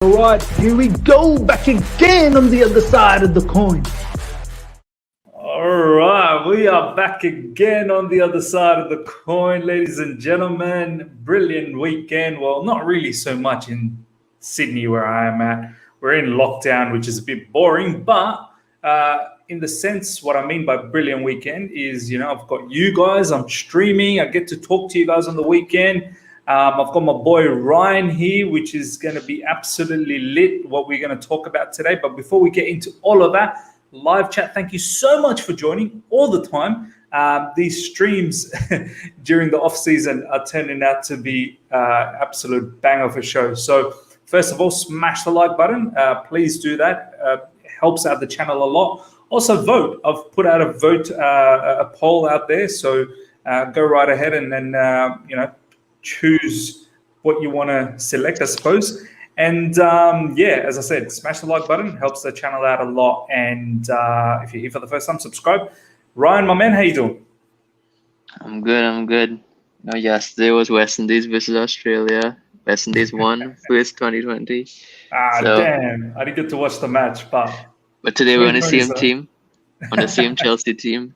All right, here we go, back again on the other side of the coin. All right, we are back again on the other side of the coin, ladies and gentlemen. Brilliant weekend. Well, not really so much in Sydney where I am at. We're in lockdown, which is a bit boring, but in the sense, what I mean by brilliant weekend is, I've got you guys, I'm streaming, I get to talk to you guys on the weekend. I've got my boy Ryan here, which is going to be absolutely lit, what we're going to talk about today. But before we get into all of that, live chat, thank you so much for joining all the time. These streams during the off season are turning out to be absolute bang of a show. So first of all, smash the like button. Please do that. It helps out the channel a lot. Also vote. I've put out a poll out there. So go right ahead and then, choose what you want to select, I suppose. And as I said, smash the like button, helps the channel out a lot. And if you're here for the first time, subscribe. Ryan, my man, how you doing? I'm good. Yesterday was West Indies versus Australia. West Indies won first 2020. Damn. I didn't get to watch the match, but today we're on the same team, on the same Chelsea team.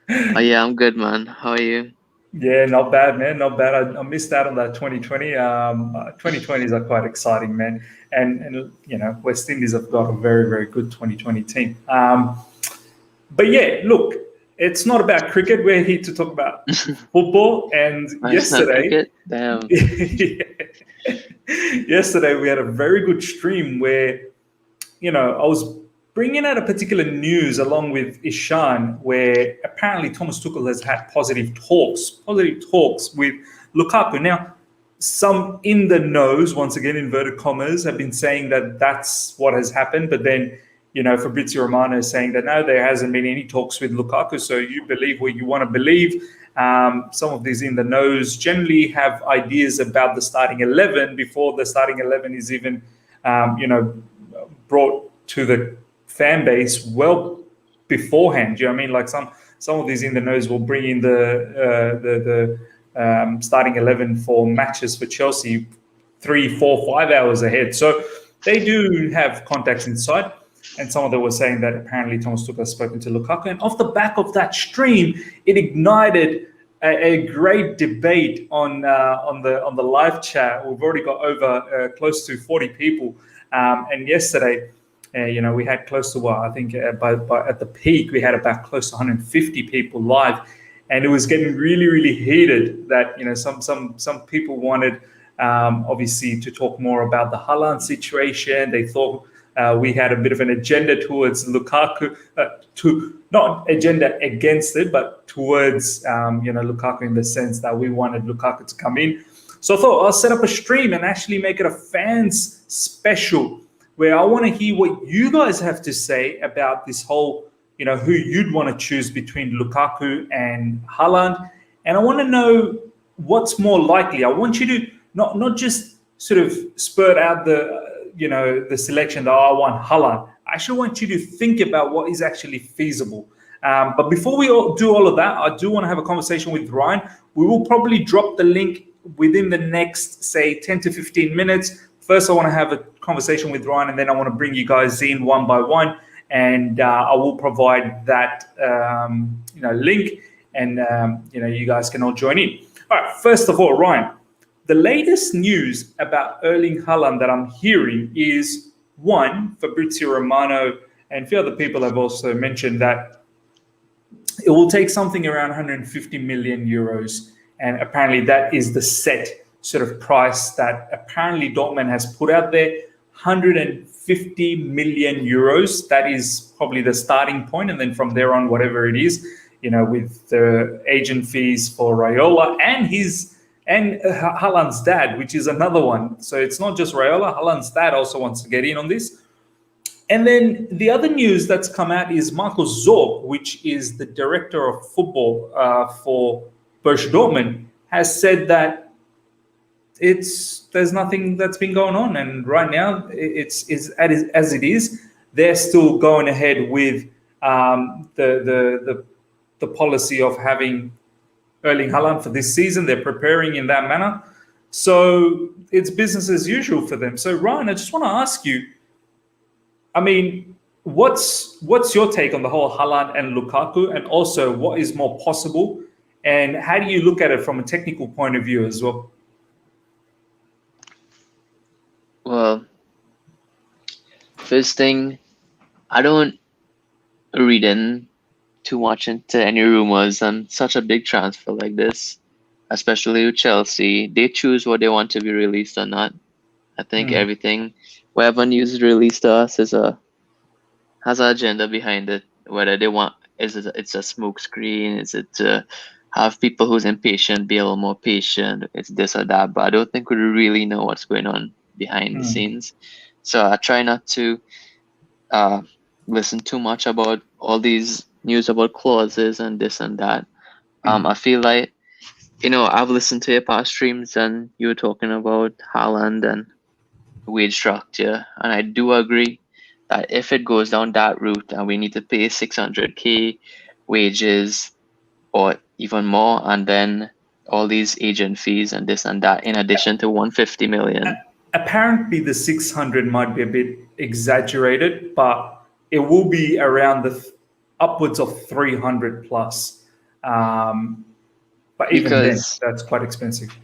I'm good, man. How are you? Yeah, not bad, man. Not bad. I missed out on that 2020. 2020s are quite exciting, man. And West Indies have got a very, very good 2020 team. But yeah, look, it's not about cricket. We're here to talk about football. And yesterday, damn. Yesterday we had a very good stream where, I was bringing out a particular news along with Ishan, where apparently Thomas Tuchel has had positive talks with Lukaku. Now, some in the knows, once again, inverted commas, have been saying that that's what has happened. But then, Fabrizio Romano is saying that no, there hasn't been any talks with Lukaku. So you believe what you want to believe. Some of these in the knows generally have ideas about the starting 11 before the starting 11 is even, brought to the fan base well beforehand. Do you know what I mean? Like some of these in the knows will bring in the starting 11 for matches for Chelsea 3, 4, 5 hours ahead. So they do have contacts inside. And some of them were saying that apparently Thomas Tuchel has spoken to Lukaku. And off the back of that stream, it ignited a great debate on the live chat. We've already got over close to 40 people. And yesterday, we had close to I think at the peak we had about close to 150 people live, and it was getting really, really heated. That some people wanted obviously to talk more about the Haaland situation. They thought we had a bit of an agenda towards Lukaku, not agenda against it, but towards Lukaku in the sense that we wanted Lukaku to come in. So I thought I'll set up a stream and actually make it a fans special, where I want to hear what you guys have to say about this whole, who you'd want to choose between Lukaku and Haaland. And I want to know what's more likely. I want you to not just sort of spurt out the selection that I want Haaland. I actually want you to think about what is actually feasible. But before we do all of that, I do want to have a conversation with Ryan. We will probably drop the link within the next, say, 10 to 15 minutes. First, I want to have a conversation with Ryan, and then I want to bring you guys in one by one, and I will provide that link, and you guys can all join in. All right. First of all, Ryan, the latest news about Erling Haaland that I'm hearing is one, Fabrizio Romano and a few other people have also mentioned that it will take something around 150 million euros, and apparently that is the set sort of price that apparently Dortmund has put out there. 150 million euros. That is probably the starting point, and then from there on, whatever it is, with the agent fees for Raiola and Haaland's dad, which is another one. So it's not just Raiola. Haaland's dad also wants to get in on this. And then the other news that's come out is Marco Zorc, which is the director of football for Borussia Dortmund, has said that there's nothing that's been going on, and right now it's as it is. They're still going ahead with the policy of having Erling Haaland for this season. They're preparing in that manner. So it's business as usual for them. So Ryan, I just want to ask you, I mean, what's your take on the whole Haaland and Lukaku, and also what is more possible, and how do you look at it from a technical point of view as well? Well, first thing, I don't read in too much into any rumors on such a big transfer like this, especially with Chelsea. They choose what they want to be released or not. I think everything, whatever news is released to us has an agenda behind it. Whether they want it's a smoke screen, is it to have people who's impatient be a little more patient? It's this or that, but I don't think we really know what's going on behind the scenes. So I try not to listen too much about all these news about clauses and this and that. I feel like, I've listened to your past streams and you were talking about Haaland and wage structure, and I do agree that if it goes down that route and we need to pay 600K wages or even more, and then all these agent fees and this and that, in addition to 150 million. Apparently, the 600 might be a bit exaggerated, but it will be around the upwards of 300 plus. But even then, that's quite expensive.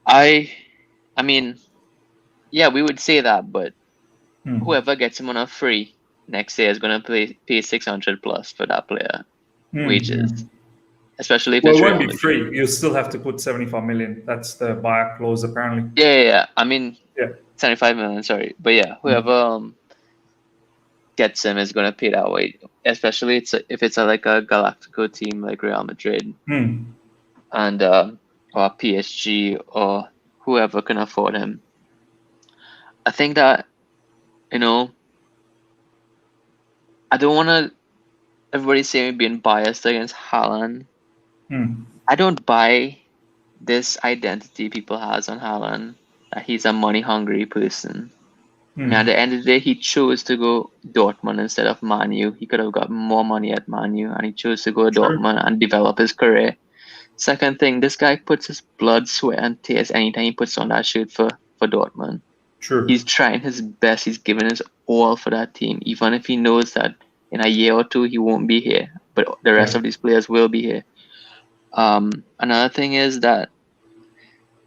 I mean, yeah, we would say that, but whoever gets him on a free next year is going to pay 600 plus for that player wages. Especially if well, it's it won't be free. You'll still have to put 75 million. That's the buyout clause, apparently. Yeah. I mean, 75 million, sorry. But yeah, whoever gets him is going to pay that way. Especially if it's like a Galactico team like Real Madrid and or PSG or whoever can afford him. I think that, I don't want to everybody say me being biased against Haaland. I don't buy this identity people has on Haaland that he's a money hungry person. I mean, at the end of the day, he chose to go Dortmund instead of Man U. He could have got more money at Man U, and he chose to go Dortmund and develop his career. Second thing, this guy puts his blood, sweat, and tears anytime he puts on that shirt for Dortmund. True. He's trying his best. He's giving his all for that team, even if he knows that in a year or two he won't be here, but the rest of these players will be here. Another thing is that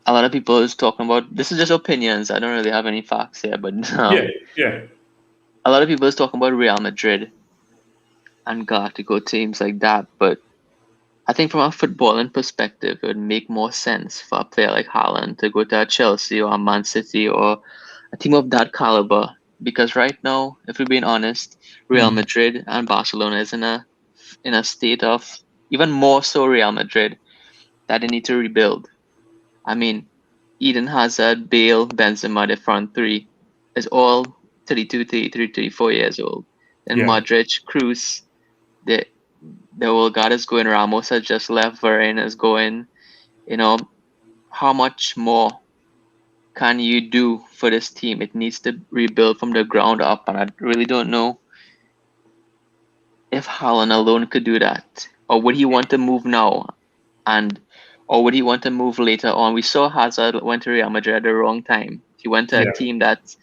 a lot of people is talking about, this is just opinions. I don't really have any facts here, but a lot of people is talking about Real Madrid and Galactico teams like that. But I think from a footballing perspective, it would make more sense for a player like Haaland to go to a Chelsea or a Man City or a team of that caliber. Because right now, if we're being honest, Real Madrid and Barcelona is in a state of, even more so Real Madrid, that they need to rebuild. I mean, Eden Hazard, Bale, Benzema, the front three is all 32, 33, 34 years old. And Modric, Kroos, the old guy is going. Ramos has just left. Varane is going. How much more can you do for this team? It needs to rebuild from the ground up, and I really don't know if Haaland alone could do that, or would he want to move now, or would he want to move later on? We saw Hazard went to Real Madrid at the wrong time. He went to a team that's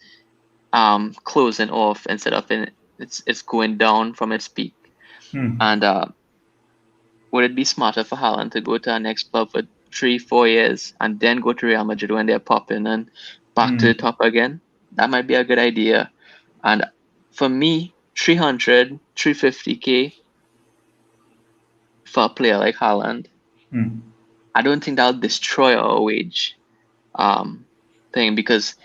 closing off instead of it's going down from its peak. And would it be smarter for Haaland to go to our next club for 3-4 years and then go to Real Madrid when they're popping and back to the top again? That might be a good idea. And for me, 300, 350K for a player like Haaland, I don't think that'll destroy our wage thing, because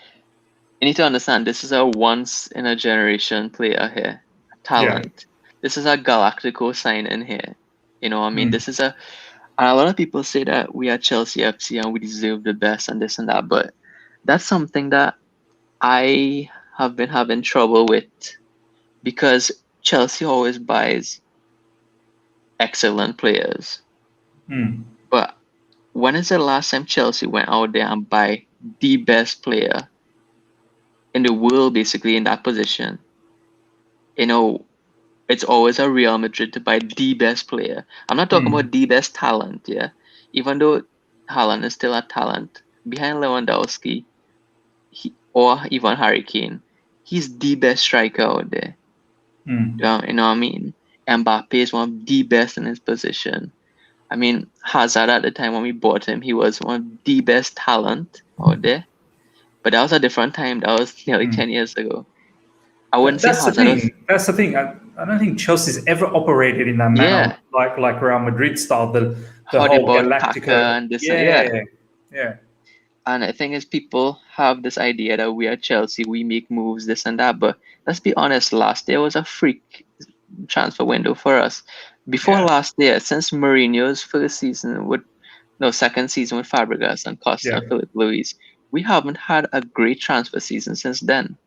you need to understand this is a once in a generation player here, talent. This is a Galactico sign in here. This is and a lot of people say that we are Chelsea FC and we deserve the best and this and that, but that's something that I have been having trouble with, because Chelsea always buys excellent players. But when is the last time Chelsea went out there and buy the best player in the world, basically, in that position? It's always a Real Madrid to buy the best player. I'm not talking about the best talent, even though Haaland is still a talent. behind Lewandowski, or even Harry Kane, he's the best striker out there. Mm. You know what I mean? Mbappe is one of the best in his position. I mean, Hazard at the time when we bought him, he was one of the best talent out there. But that was a different time. That was nearly 10 years ago. I wouldn't say That's the Hazard was. thing. That's the thing. I don't think Chelsea's ever operated in that manner, Yeah. like Real Madrid style. The How they whole bought Kaka Galactica. and this. Yeah. And the thing is, people have this idea that we are Chelsea, we make moves, this and that. But let's be honest, last year was a freak transfer window for us. Before Yeah. last year, since Mourinho's second season with Fabregas and Costa and Philip Luis, we haven't had a great transfer season since then.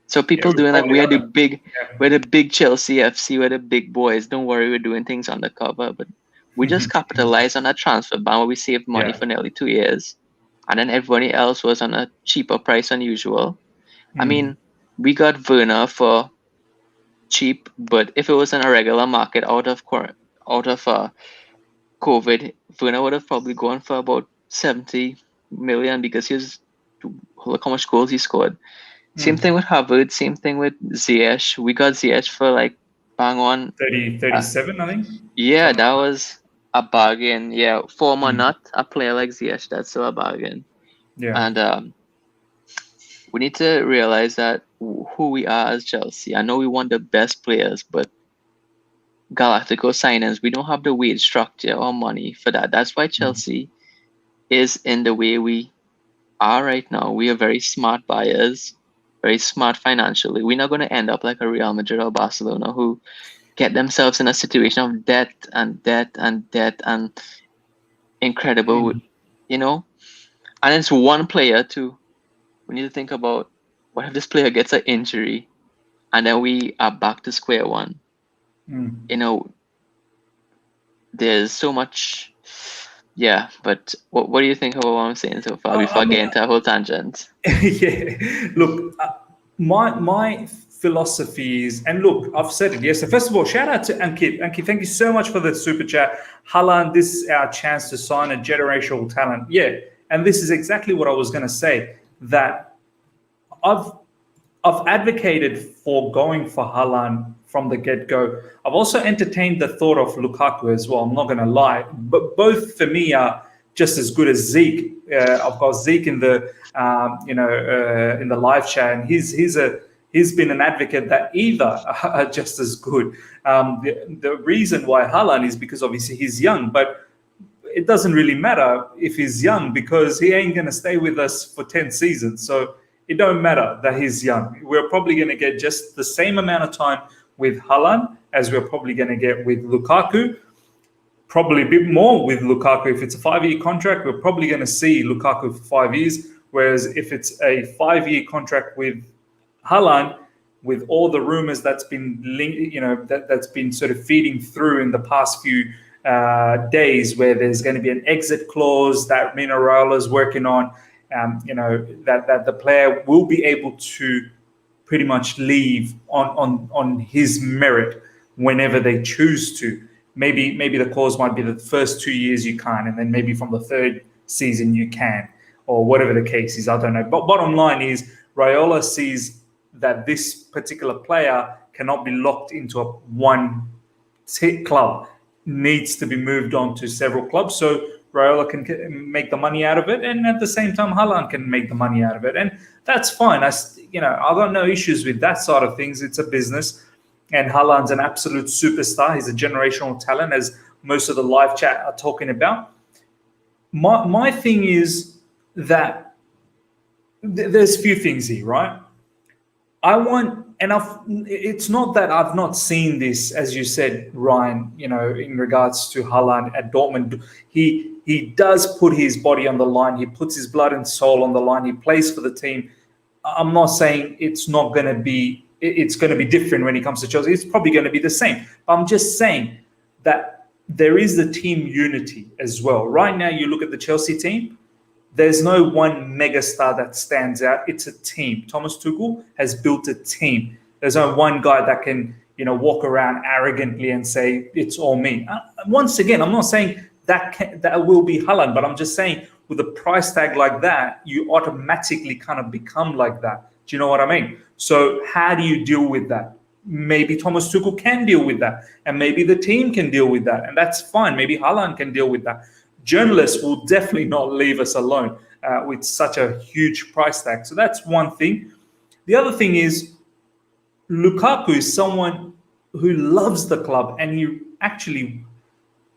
So people we doing like probably we're the haven't. big Chelsea FC, we're the big boys. Don't worry, we're doing things undercover. But we just capitalized on that transfer ban where we saved money for nearly 2 years. And then everybody else was on a cheaper price than usual. I mean, we got Werner for cheap, but if it was in a regular market out of COVID, Werner would have probably gone for about 70 million because look how much goals he scored. Same thing with Havertz, same thing with Ziyech. We got Ziyech for like bang on 37, I think. Yeah, Something that like was a bargain. Yeah, former not a player like Ziyech, that's still a bargain. Yeah. And we need to realize that who we are as Chelsea. I know we want the best players, but Galactico signings, we don't have the wage structure or money for that. That's why Chelsea is in the way we are right now. We are very smart buyers, very smart financially. We're not going to end up like a Real Madrid or Barcelona who get themselves in a situation of debt and debt and debt and incredible, you know? And it's one player too. We need to think about what if this player gets an injury and then we are back to square one. You know, there's so much. Yeah, but what do you think about what I'm saying so far before I get into a whole tangent? Yeah, look, my philosophy is, and look, I've said it. Yes. So first of all, shout out to Ankit. Ankit, thank you so much for the super chat. Haaland, this is our chance to sign a generational talent. Yeah, and this is exactly what I was going to say. That I've advocated for going for Haaland from the get-go. I've also entertained the thought of Lukaku as well. I'm not going to lie, but both for me are just as good as Zeke. I've got Zeke in the in the live chat, and he's been an advocate that either are just as good. The reason why Haaland is because obviously he's young, but it doesn't really matter if he's young because he ain't going to stay with us for 10 seasons. So it don't matter that he's young. We're probably going to get just the same amount of time with Haaland as we're probably going to get with Lukaku. Probably a bit more with Lukaku. If it's a 5-year contract, we're probably going to see Lukaku for 5 years. Whereas if it's a 5-year contract with Haaland, with all the rumors that's been that's been sort of feeding through in the past few days, where there's going to be an exit clause that Mino Raiola is working on, that the player will be able to pretty much leave on his merit whenever they choose to. Maybe the clause might be the first 2 years you can't, and then maybe from the third season you can, or whatever the case is. I don't know. But bottom line is, Raiola sees that this particular player cannot be locked into a one club, needs to be moved on to several clubs. So Raiola can make the money out of it, and at the same time, Haaland can make the money out of it, and that's fine. I've got no issues with that side of things. It's a business, and Haaland's an absolute superstar. He's a generational talent, as most of the live chat are talking about. My thing is that there's a few things here, right? It's not that I've not seen this, as you said, Ryan, in regards to Haaland at Dortmund. He does put his body on the line. He puts his blood and soul on the line. He plays for the team. I'm not saying it's going to be different when he comes to Chelsea. It's probably going to be the same. But I'm just saying that there is the team unity as well. Right now, you look at the Chelsea team, there's no one megastar that stands out. It's a team. Thomas Tuchel has built a team. There's no one guy that can, walk around arrogantly and say, it's all me. Once again, I'm not saying that will be Haaland, but I'm just saying with a price tag like that, you automatically kind of become like that. Do you know what I mean? So how do you deal with that? Maybe Thomas Tuchel can deal with that, and maybe the team can deal with that, and that's fine. Maybe Haaland can deal with that. Journalists will definitely not leave us alone with such a huge price tag. So that's one thing. The other thing is Lukaku is someone who loves the club, and he actually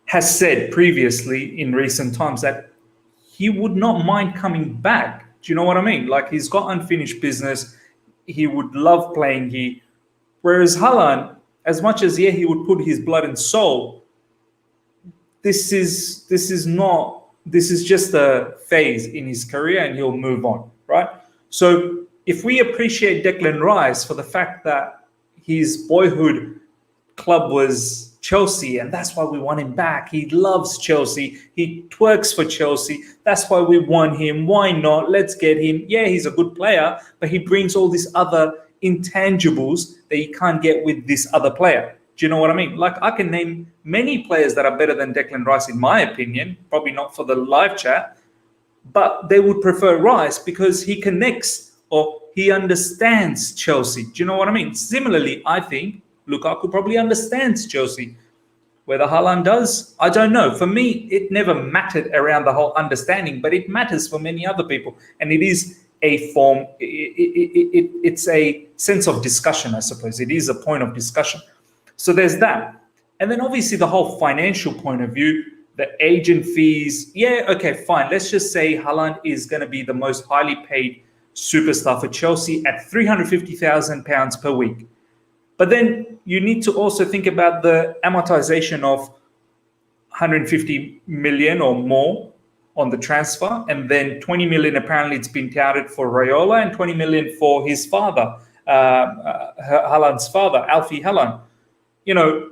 has said previously in recent times that he would not mind coming back. Do you know what I mean? Like, he's got unfinished business. He would love playing here. Whereas Haaland, as much as he would put his blood and soul, this is just a phase in his career, and he'll move on, right? So if we appreciate Declan Rice for the fact that his boyhood club was Chelsea, and that's why we want him back. He loves Chelsea. He twerks for Chelsea. That's why we want him. Why not? Let's get him. Yeah, he's a good player, but he brings all these other intangibles that you can't get with this other player. Do you know what I mean? Like, I can name many players that are better than Declan Rice, in my opinion, probably not for the live chat, but they would prefer Rice because he connects or he understands Chelsea. Do you know what I mean? Similarly, I think Lukaku probably understands Chelsea. Whether Haaland does, I don't know. For me, it never mattered around the whole understanding, but it matters for many other people. And it is a form, it's a sense of discussion, I suppose. It is a point of discussion. So there's that. And then obviously the whole financial point of view, the agent fees. Yeah, okay, fine. Let's just say Haaland is going to be the most highly paid superstar for Chelsea at £350,000 per week. But then you need to also think about the amortization of 150 million or more on the transfer, and then 20 million apparently it's been touted for Raiola, and 20 million for his father, Haaland's father, Alfie Haaland. You know,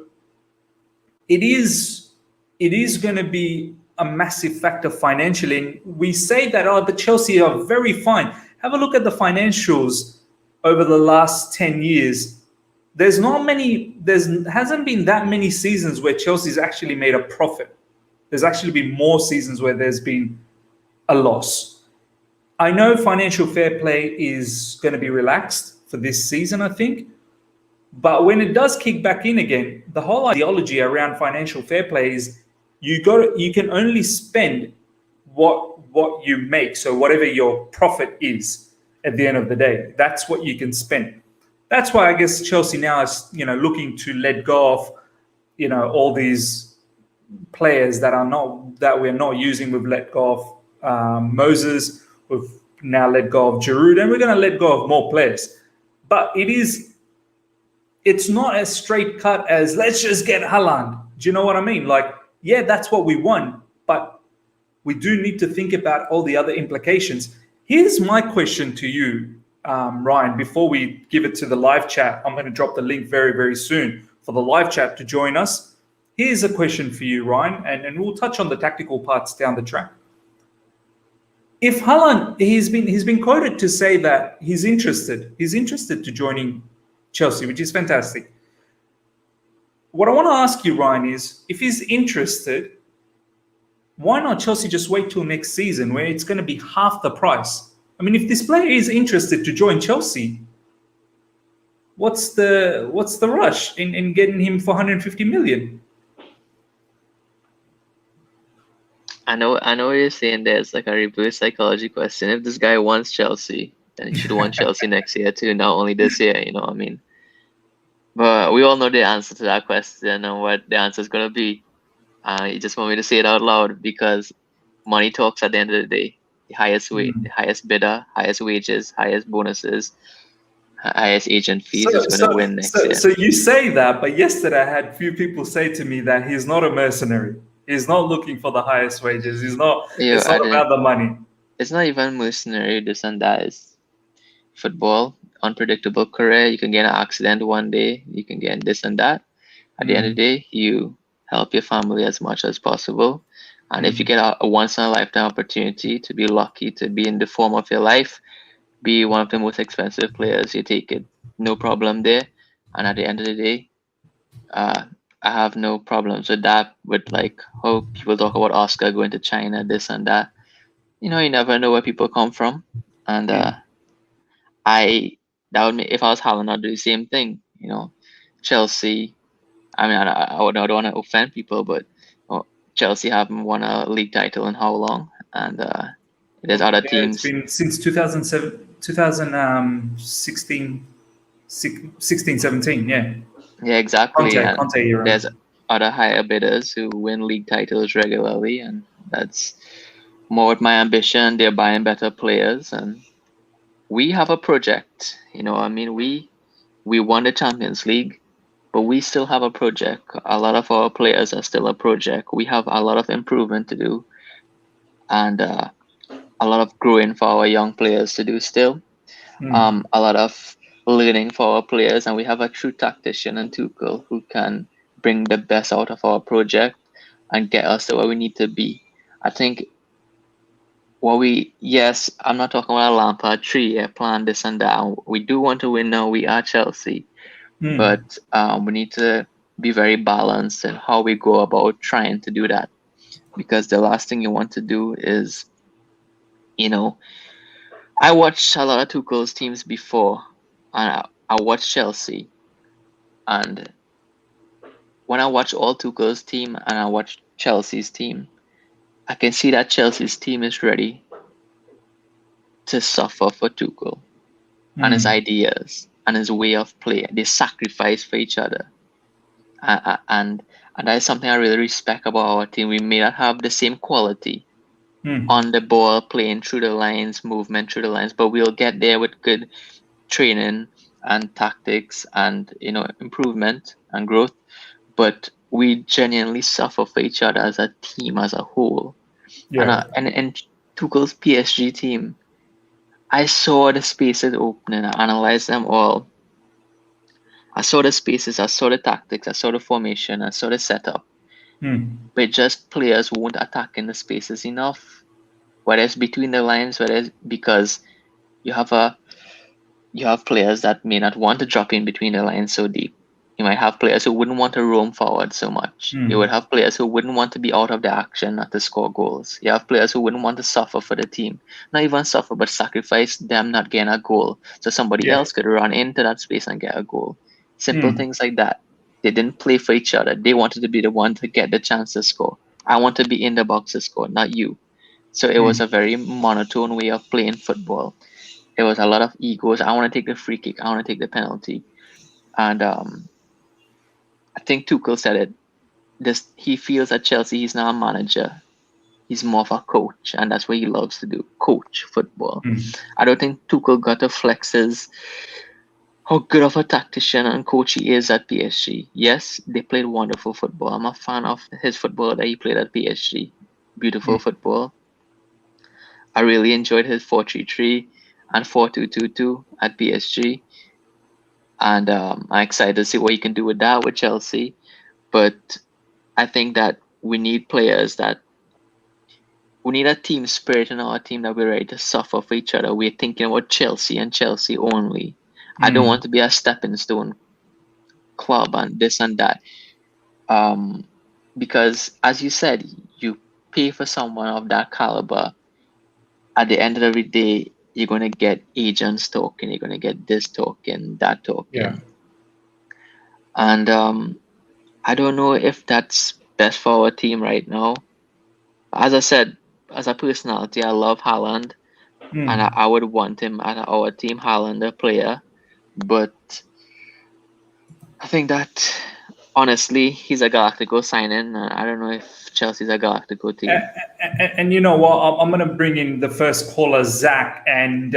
it is going to be a massive factor financially. And we say that, oh, the Chelsea are very fine. Have a look at the financials over the last 10 years. There hasn't been that many seasons where Chelsea's actually made a profit. There's actually been more seasons where there's been a loss. I know financial fair play is going to be relaxed for this season, I think. But when it does kick back in again, the whole ideology around financial fair play is you can only spend what you make. So whatever your profit is at the end of the day, that's what you can spend. That's why I guess Chelsea now is, looking to let go of, all these players that we're not using. We've let go of Moses. We've now let go of Giroud, and we're going to let go of more players. But it's not as straight cut as let's just get Haaland. Do you know what I mean? Like, yeah, that's what we want, but we do need to think about all the other implications. Here's my question to you, Ryan, before we give it to the live chat. I'm going to drop the link very, very soon for the live chat to join us. Here's a question for you, Ryan, and we'll touch on the tactical parts down the track. If Haaland, he's been quoted to say that he's interested to joining Chelsea, which is fantastic. What I want to ask you, Ryan, is if he's interested, why not Chelsea just wait till next season where it's going to be half the price? I mean, if this player is interested to join Chelsea, what's the rush in getting him for 150 million? I know what you're saying. There's like a reverse psychology question. If this guy wants Chelsea, then he should want Chelsea next year too, not only this year, you know what I mean? But we all know the answer to that question and what the answer is going to be. You just want me to say it out loud because money talks at the end of the day. The highest bidder, highest wages, highest bonuses, highest agent fees is going to win next year. So you say that, but yesterday I had a few people say to me that he's not a mercenary. He's not looking for the highest wages. It's not about the money. It's not even mercenary. This and that is football. Unpredictable career. You can get an accident one day. You can get this and that. At the end of the day, you help your family as much as possible. And if you get a once-in-a-lifetime opportunity to be lucky to be in the form of your life, be one of the most expensive players, you take it. No problem there. And at the end of the day, I have no problems with that. With like how people talk about Oscar going to China, this and that. you never know where people come from, and if I was Haaland, I'd do the same thing. Chelsea. I mean, I don't want to offend people, but Chelsea haven't won a league title in how long? And there's other Yeah, it's teams. been since 2007, 2016, 16, 17, yeah. Yeah, exactly. And Conte era. there's other higher bidders who win league titles regularly, and that's more with my ambition. They're buying better players, and we have a project. I mean, we won the Champions League, but we still have a project. A lot of our players are still a project. We have a lot of improvement to do, and a lot of growing for our young players to do still. A lot of learning for our players, and we have a true tactician in Tuchel who can bring the best out of our project and get us to where we need to be. I think yes, I'm not talking about a Lampard 3-year plan, this and that. We do want to win now. We are Chelsea, but we need to be very balanced in how we go about trying to do that, because the last thing you want to do is, I watched a lot of Tuchel's teams before, and I watched Chelsea, and when I watch all Tuchel's team and I watch Chelsea's team, I can see that Chelsea's team is ready to suffer for Tuchel and his ideas and his way of play. They sacrifice for each other, and that is something I really respect about our team. We may not have the same quality on the ball, playing through the lines, movement through the lines, but we'll get there with good training and tactics and improvement and growth. But we genuinely suffer for each other as a team, as a whole. Yeah. And Tuchel's PSG team, I saw the spaces opening. I analyzed them all. I saw the spaces, I saw the tactics, I saw the formation, I saw the setup. But just players won't attack in the spaces enough. Whether it's between the lines, whether it's because you have players that may not want to drop in between the lines so deep. You might have players who wouldn't want to roam forward so much. You would have players who wouldn't want to be out of the action, not to score goals. You have players who wouldn't want to suffer for the team. Not even suffer, but sacrifice them not getting a goal so somebody else could run into that space and get a goal. Simple things like that. They didn't play for each other. They wanted to be the one to get the chance to score. I want to be in the box to score, not you. So it was a very monotone way of playing football. It was a lot of egos. I want to take the free kick. I want to take the penalty. And I think Tuchel said it. He feels at Chelsea he's not a manager. He's more of a coach, and that's what he loves to do, coach football. I don't think Tuchel got to flex how good of a tactician and coach he is at PSG. Yes, they played wonderful football. I'm a fan of his football that he played at PSG. Beautiful football. I really enjoyed his 4-3-3 and 4-2-2-2 at PSG. And I'm excited to see what he can do with that with Chelsea. But I think that we need players we need a team spirit in our team that we're ready to suffer for each other. We're thinking about Chelsea and Chelsea only. I don't want to be a stepping stone club and this and that. Because as you said, you pay for someone of that caliber. At the end of every day, you're going to get agents talking. You're going to get this talking, that talking. Yeah. And I don't know if that's best for our team right now. As I said, as a personality, I love Haaland. And I would want him at our team, Haaland, a player. But I think that, honestly, he's a Galactico signing. I don't know if Chelsea's a Galactico team. And you know what? I'm going to bring in the first caller, Zach, and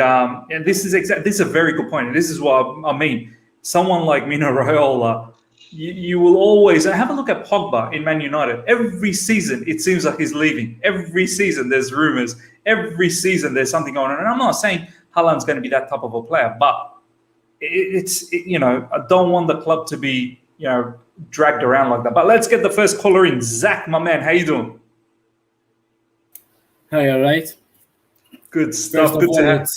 this is a very good point. This is what I mean. Someone like Mino Raiola, you will always have a look at Pogba in Man United. Every season, it seems like he's leaving. Every season, there's rumors. Every season, there's something going on. And I'm not saying Haaland's going to be that type of a player, but I don't want the club to be dragged around like that. But let's get the first caller in. Zach, my man, how you doing? Hi, all right. Good stuff. Good to have.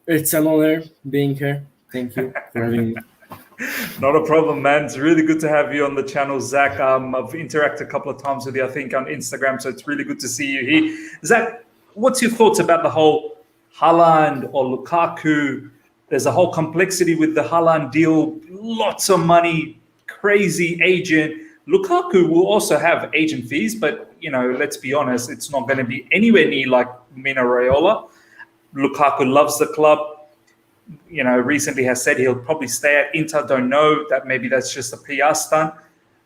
It's an honor being here. Thank you for having me. Not a problem, man. It's really good to have you on the channel, Zach. I've interacted a couple of times with you, I think, on Instagram, so it's really good to see you here. Zach, what's your thoughts about the whole Haaland or Lukaku? There's a whole complexity with the Haaland deal, lots of money, crazy agent. Lukaku will also have agent fees, but let's be honest, it's not going to be anywhere near like Mina Raiola. Lukaku loves the club. Recently has said he'll probably stay at Inter. Don't know that maybe that's just a PR stunt.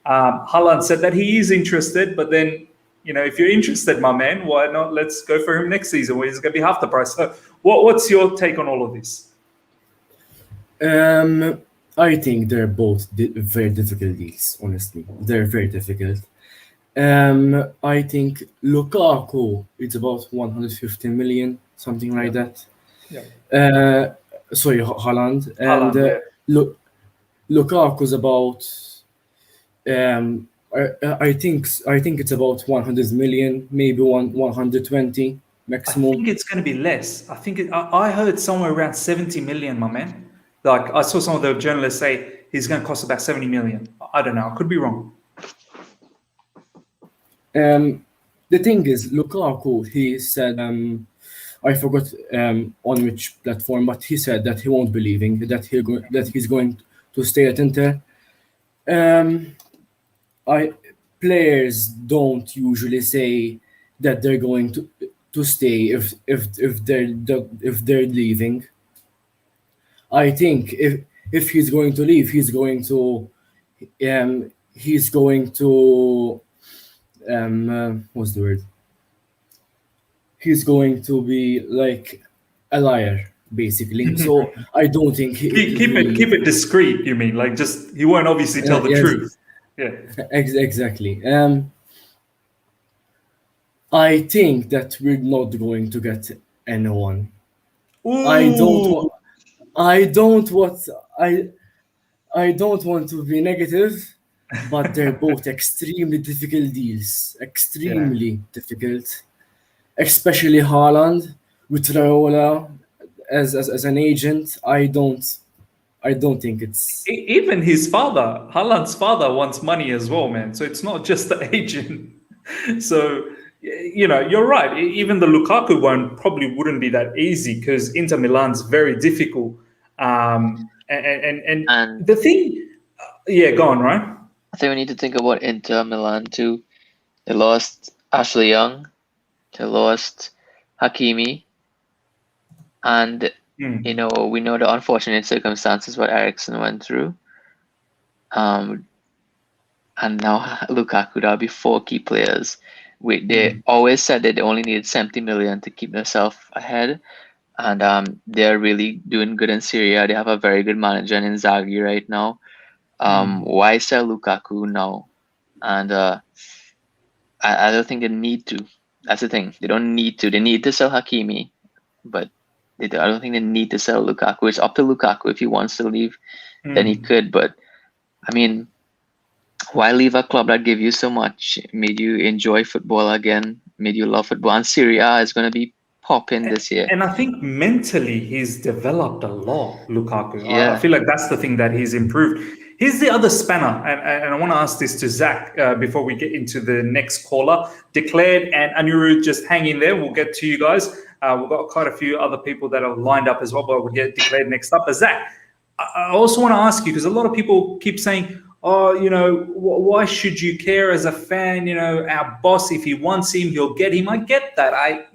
Haaland said that he is interested, but then if you're interested, my man, why not? Let's go for him next season where he's going to be half the price. So, what's your take on all of this? I think they're both very difficult deals. Honestly, they're very difficult. I think Lukaku, it's about 150 million, something like that. Yeah. Sorry, Haaland. Haaland, And Lukaku's about. I think it's about 100 million, maybe 120 maximum. I think it's going to be less. I think I heard somewhere around 70 million, my man. Like I saw some of the journalists say he's going to cost about 70 million. I don't know. I could be wrong. The thing is, Lukaku, he said, I forgot on which platform, but he said that he won't be leaving, that he's going to stay at Inter. Players don't usually say that they're going to stay if they're leaving. I think if he's going to leave, he's going to what's the word? He's going to be like a liar, basically. So I don't think keep it discreet. You mean like just he won't obviously tell the truth. Yeah, exactly. I think that we're not going to get anyone. Ooh. I don't want to be negative, but they're both extremely difficult deals. Extremely difficult. Especially Haaland with Raiola as an agent. I don't think it's... Even his father, Haaland's father, wants money as well, man. So it's not just the agent. So, you're right. Even the Lukaku one probably wouldn't be that easy because Inter Milan's very difficult. And the thing... go on, right? I think we need to think about Inter Milan too. They lost Ashley Young. They lost Hakimi. And... we know the unfortunate circumstances what Eriksen went through. And now Lukaku, that'll be 4 key players. They always said that they only needed 70 million to keep themselves ahead. And they're really doing good in Syria. They have a very good manager in Inzaghi right now. Why sell Lukaku now? And I don't think they need to. That's the thing. They don't need to. They need to sell Hakimi. But I don't think they need to sell Lukaku. It's up to Lukaku. If he wants to leave, then he could. But, I mean, why leave a club that gave you so much, made you enjoy football again, made you love football? And Serie A is going to be popping this year. And I think mentally he's developed a lot, Lukaku. Yeah. I feel like that's the thing that he's improved. Here's the other spanner, and I want to ask this to Zach before we get into the next caller. Declared and Anirudh, just hang in there. We'll get to you guys. We've got quite a few other people that are lined up as well, but we'll get Declared next up. But Zach, I also want to ask you, because a lot of people keep saying, why should you care as a fan? Our boss, if he wants him, he'll get him. I get that.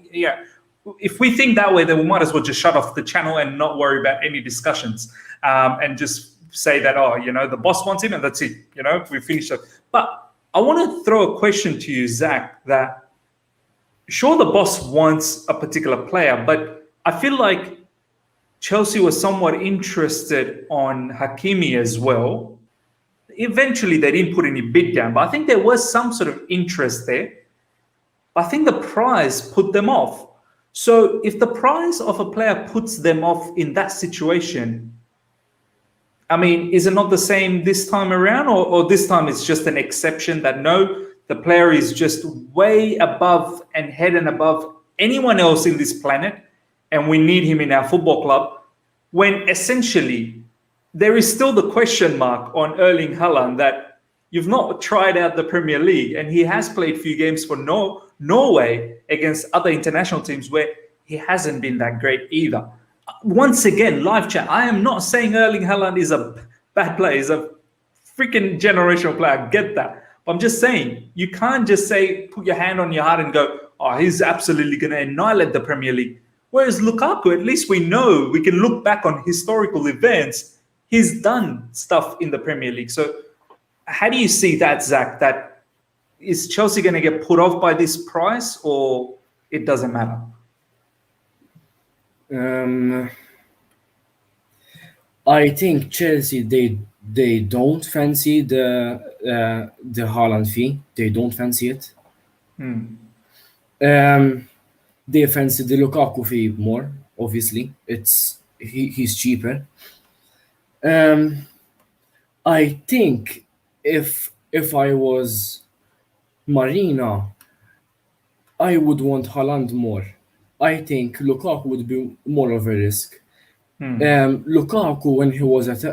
If we think that way, then we might as well just shut off the channel and not worry about any discussions and just say that, the boss wants him and that's it. We finished it. But I want to throw a question to you, Zach, that sure, the boss wants a particular player, but I feel like Chelsea was somewhat interested on Hakimi as well. Eventually, they didn't put any bid down, but I think there was some sort of interest there. I think the price put them off. So if the price of a player puts them off in that situation, I mean, is it not the same this time around, or this time it's just an exception that no, the player is just way above and head and above anyone else in this planet, and we need him in our football club, when essentially there is still the question mark on Erling Haaland that you've not tried out the Premier League, and he has played few games for Norway against other international teams where he hasn't been that great either. Once again, live chat. I am not saying Erling Haaland is a bad player. He's a freaking generational player. I get that. But I'm just saying, you can't just say, put your hand on your heart and go, oh, he's absolutely going to annihilate the Premier League. Whereas Lukaku, at least we know, we can look back on historical events. He's done stuff in the Premier League. So how do you see that, Zach? That is Chelsea going to get put off by this price, or it doesn't matter? I think Chelsea they don't fancy the Haaland fee. They don't fancy it. They fancy the Lukaku fee more. Obviously, he's cheaper. I think if I was Marina, I would want Haaland more. I think Lukaku would be more of a risk. Lukaku, when he was at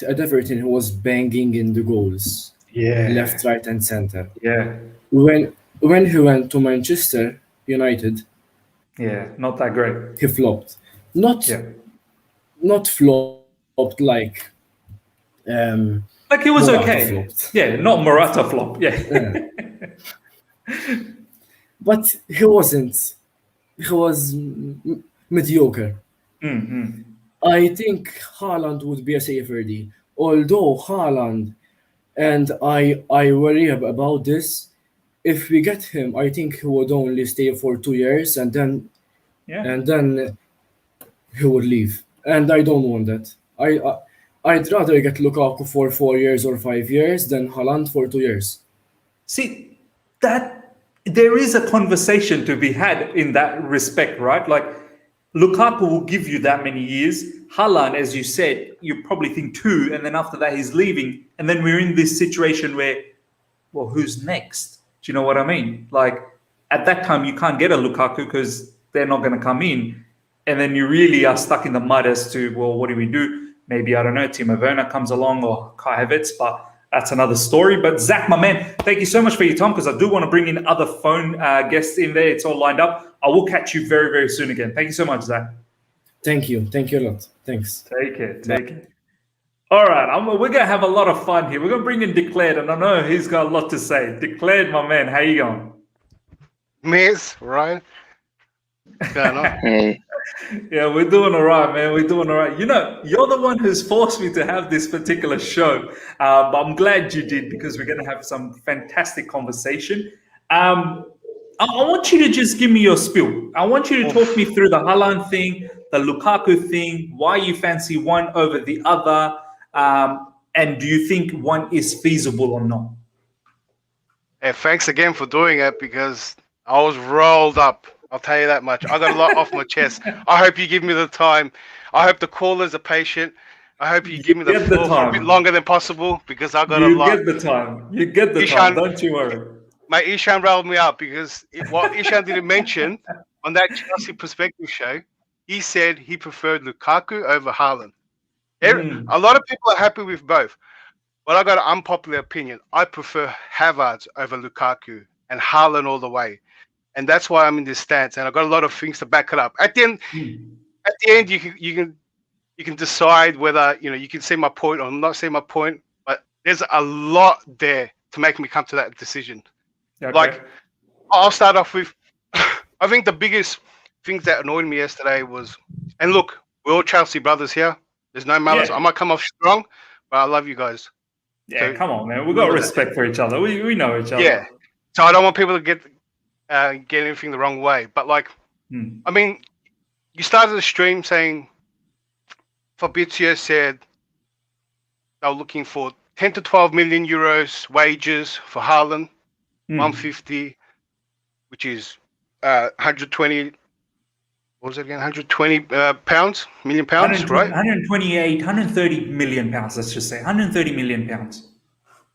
Everton, he was banging in the goals, left, right, and center. Yeah. When he went to Manchester United, not that great. he flopped. Not flopped like he was Morata okay. flopped. Yeah, not Morata flop. Yeah. But he wasn't. He was mediocre. I think Haaland would be a safer deal. Although Haaland, and I worry about this, if we get him, I think he would only stay for 2 years and then he would leave. And I don't want that. I'd rather get Lukaku for 4 years or 5 years than Haaland for 2 years. See, that there is a conversation to be had in that respect, right? Like, Lukaku will give you that many years. Haaland, as you said, you probably think 2, and then after that he's leaving. And then we're in this situation where, well, who's next? Do you know what I mean? Like, at that time, you can't get a Lukaku because they're not going to come in. And then you really are stuck in the mud as to, well, what do we do? Maybe, I don't know, Timo Werner comes along or Kai Havertz, but that's another story. But Zach, my man, thank you so much for your time, because I do want to bring in other phone guests in there. It's all lined up. I will catch you very, very soon again. Thank you so much, Zach. Thank you. Thank you a lot. Thanks. Take care. All right, we're going to have a lot of fun here. We're going to bring in Declared, and I know he's got a lot to say. Declared, my man, how you going? Miss Ryan. What's going on? Hey. Yeah, we're doing all right, man. We're doing all right. You know, you're the one who's forced me to have this particular show, but I'm glad you did, because we're going to have some fantastic conversation. I want you to just give me your spiel. I want you to talk me through the Haaland thing, the Lukaku thing, why you fancy one over the other, and do you think one is feasible or not? Hey, thanks again for doing it, because I was rolled up. I'll tell you that much. I got a lot off my chest. I hope you give me the time. I hope the callers are patient. I hope you give me the floor for a bit longer than possible, because I got a lot. You get the time. You get the time. Don't you worry. My Ishan rolled me up, because what Ishan didn't mention on that Chelsea Perspective show, he said he preferred Lukaku over Haaland. A lot of people are happy with both, but I got an unpopular opinion. I prefer Havertz over Lukaku and Haaland all the way, and that's why I'm in this stance. And I got a lot of things to back it up. At the end, you can decide whether you can see my point or not see my point. But there's a lot there to make me come to that decision. Okay. Like, I'll start off with, I think the biggest things that annoyed me yesterday was, and look, we're all Chelsea brothers here. There's no malice. I might come off strong, but I love you guys. Yeah, so, come on, man. We've got respect for each other. We know each other. Yeah. So I don't want people to get anything the wrong way. But like, I mean, you started the stream saying Fabrizio said they were looking for 10 to 12 million euros wages for Haaland, 150, which is 120. What was it again? 120 million pounds, right? 130 million pounds. Let's just say 130 million pounds.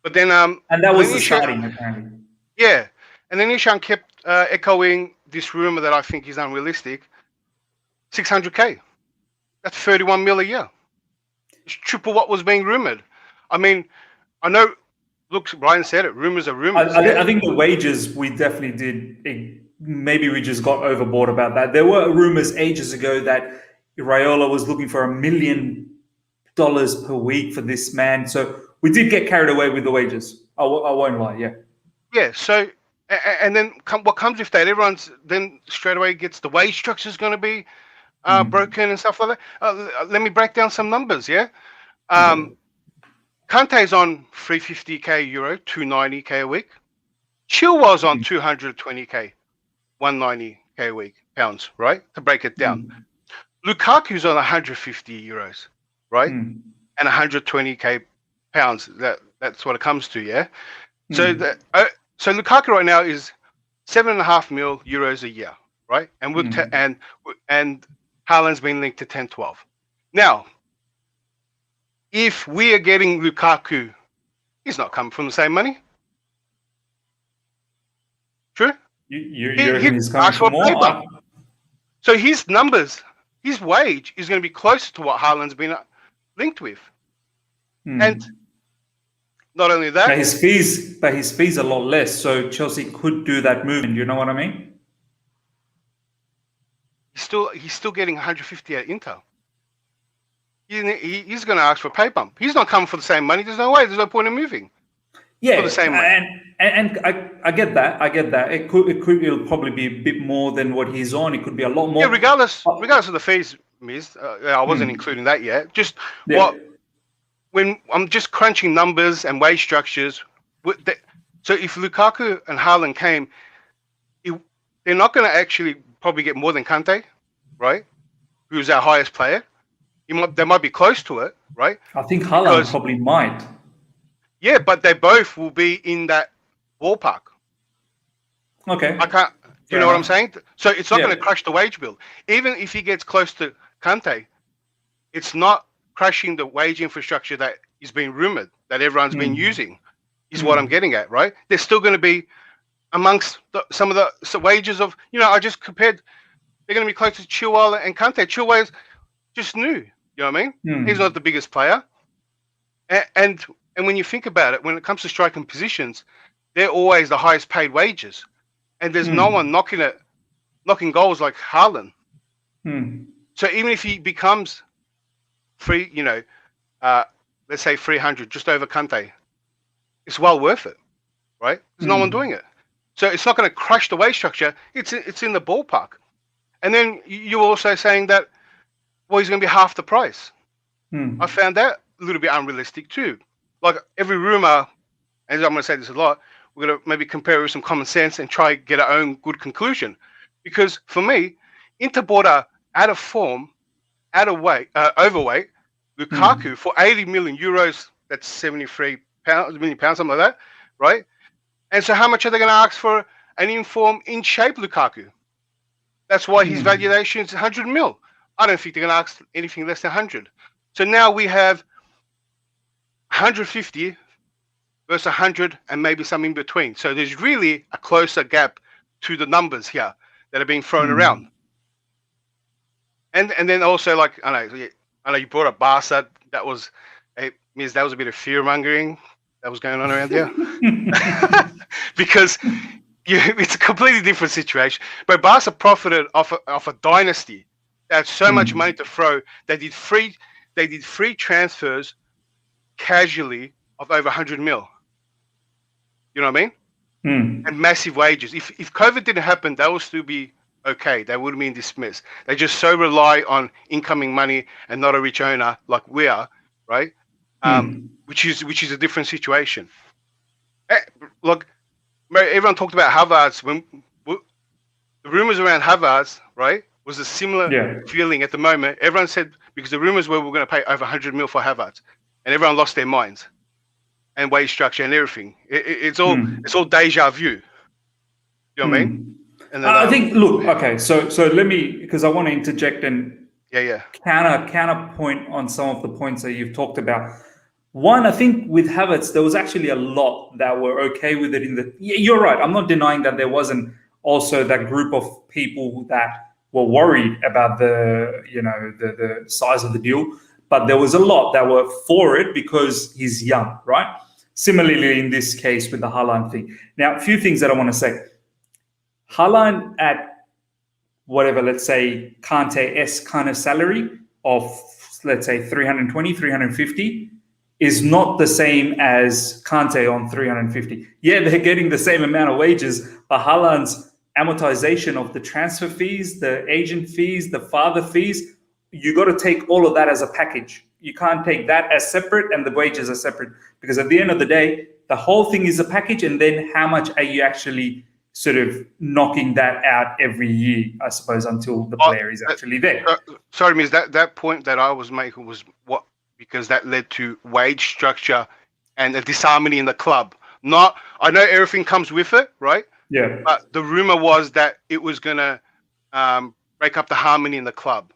But then, and that was the starting, apparently. Yeah, and then Ishan kept echoing this rumor that I think is unrealistic. 600k. That's 31 mil a year. It's triple what was being rumored. I mean, I know look, Brian said it. Rumors are rumors. I think the wages we definitely did. Maybe we just got overboard about that. There were rumors ages ago that Raiola was looking for $1 million per week for this man. So we did get carried away with the wages. I won't lie. Yeah. Yeah. So, and then what comes with that? Everyone's then straight away gets the wage structure is going to be broken and stuff like that. Let me break down some numbers. Yeah. Kante's on 350k euro, 290k a week. Chilwell's on 220k, 190k a week, pounds, right? To break it down. Lukaku's on 150 euros, right? And 120k pounds. That's what it comes to, yeah. So so Lukaku right now is 7.5 million euros a year, right? And and Haaland's been linked to 10-12. Now, if we are getting Lukaku, he's not coming from the same money. True? You're he's coming for more. So his numbers, his wage is going to be closer to what Haaland's been linked with. And not only that, but his fees are a lot less. So Chelsea could do that movement. You know what I mean? He's still getting 150 at Inter. He's going to ask for a pay bump. He's not coming for the same money. There's no way. There's no point in moving. Yeah, for the same money. And I get that. I get that. It'll probably be a bit more than what he's on. It could be a lot more. Yeah, regardless of the fees, Miz. I wasn't including that yet. Just when I'm just crunching numbers and wage structures. So if Lukaku and Haaland came, they're not going to actually probably get more than Kante, right? Who's our highest player. They might be close to it, right? I think Haaland probably might. Yeah, but they both will be in that ballpark. Okay. I can't. Do you know what I'm saying? So it's not going to crush the wage bill. Even if he gets close to Kante, it's not crushing the wage infrastructure that is being rumored that everyone's been using. Is what I'm getting at, right? They're still going to be amongst some of the wages of. I just compared. They're going to be close to Chilwell and Kante. Chilwell is just new. You know what I mean? He's not the biggest player. And when you think about it, when it comes to striking positions, they're always the highest paid wages. And there's no one knocking goals like Haaland. So even if he becomes free, let's say 300, just over Kante, it's well worth it, right? There's no one doing it. So it's not going to crush the wage structure. It's in the ballpark. And then you're also saying that, well, he's going to be half the price. I found that a little bit unrealistic too. Like every rumor, and I'm going to say this a lot, we're going to maybe compare it with some common sense and try get our own good conclusion. Because for me, Inter bought out of form, overweight Lukaku for 80 million euros. That's 73 million pounds, something like that, right? And so how much are they going to ask for an in-form, in-shape Lukaku? That's why his valuation is 100 mil. I don't think they're going to ask anything less than 100. So now we have 150 versus 100 and maybe some in between. So there's really a closer gap to the numbers here that are being thrown around. And then also, like, I know you brought up Barca. That was a bit of fear mongering that was going on around there. Because it's a completely different situation. But Barca profited off a dynasty. They had so much money to throw. They did free transfers casually of over 100 mil. You know what I mean? And massive wages. If COVID didn't happen, they would still be okay. They would have been dismissed. They just so rely on incoming money and not a rich owner like we are, right? Which is a different situation. Look, everyone talked about Havertz. When the rumors around Havertz, right, was a similar feeling at the moment. Everyone said, because the rumors were we're going to pay over 100 mil for Havertz, and everyone lost their minds, and wage structure and everything. It's all deja vu. You know what I mean? And then, I think. Look, okay. So let me, because I want to interject and counterpoint on some of the points that you've talked about. One, I think with Havertz, there was actually a lot that were okay with it. You're right. I'm not denying that there wasn't also that group of people that were worried about the size of the deal, but there was a lot that were for it because he's young, right? Similarly, in this case with the Haaland thing. Now, a few things that I want to say. Haaland at whatever, let's say, Kante-esque kind of salary of, let's say, 320, 350 is not the same as Kante on 350. Yeah, they're getting the same amount of wages, but Haaland's amortization of the transfer fees, the agent fees, the father fees, you got to take all of that as a package. You can't take that as separate and the wages are separate, because at the end of the day, the whole thing is a package, and then how much are you actually sort of knocking that out every year, I suppose, until the player is actually there. Sorry, Miss, that point that I was making was what, because that led to wage structure and a disharmony in the club. Not, I know everything comes with it, right? Yeah. But the rumor was that it was gonna break up the harmony in the club,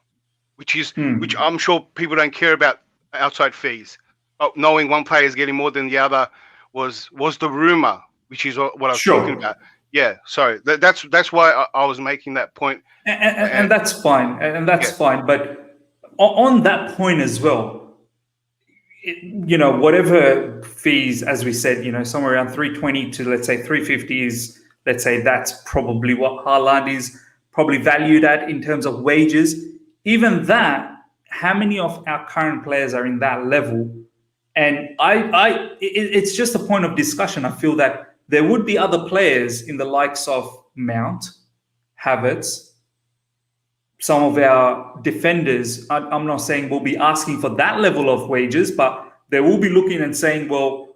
which I'm sure people don't care about outside fees. But knowing one player is getting more than the other was the rumor, which is what I was talking about. Yeah, sorry. That's why I was making that point. And that's fine. And that's fine. But on that point as well, whatever fees, as we said, somewhere around 320 to, let's say, 350 is, let's say, that's probably what Haaland is probably valued at in terms of wages. Even that, how many of our current players are in that level? And it's just a point of discussion. I feel that there would be other players in the likes of Mount, Havertz, some of our defenders. I'm not saying we'll be asking for that level of wages, but they will be looking and saying, well,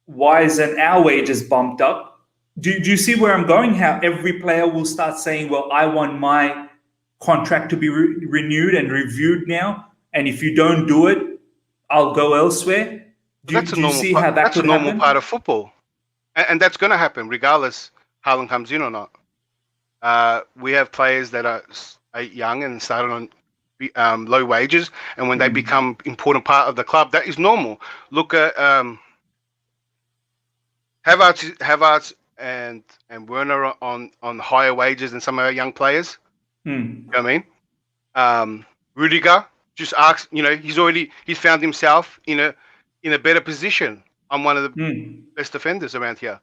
why isn't our wages bumped up? Do you see where I'm going? How every player will start saying, well, I want my contract to be renewed and reviewed now. And if you don't do it, I'll go elsewhere. Do you see how that could happen? That's a normal part of football. And that's going to happen regardless Haaland comes in or not. We have players that are young and started on low wages, and when they become important part of the club, that is normal. Look at Havertz and Werner on higher wages than some of our young players. You know what I mean? Rudiger just asks, he's found himself in a better position. I'm one of the best defenders around here,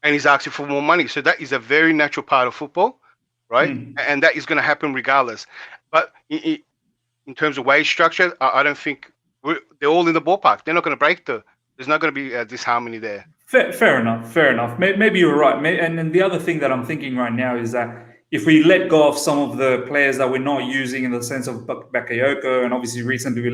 and he's asking for more money. So that is a very natural part of football, right? And that is going to happen regardless. But in terms of wage structure, I don't think they're all in the ballpark. They're not going to break there's not going to be a disharmony there. Fair enough. Maybe you're right. And then the other thing that I'm thinking right now is that if we let go of some of the players that we're not using, in the sense of Bakayoko, and obviously recently we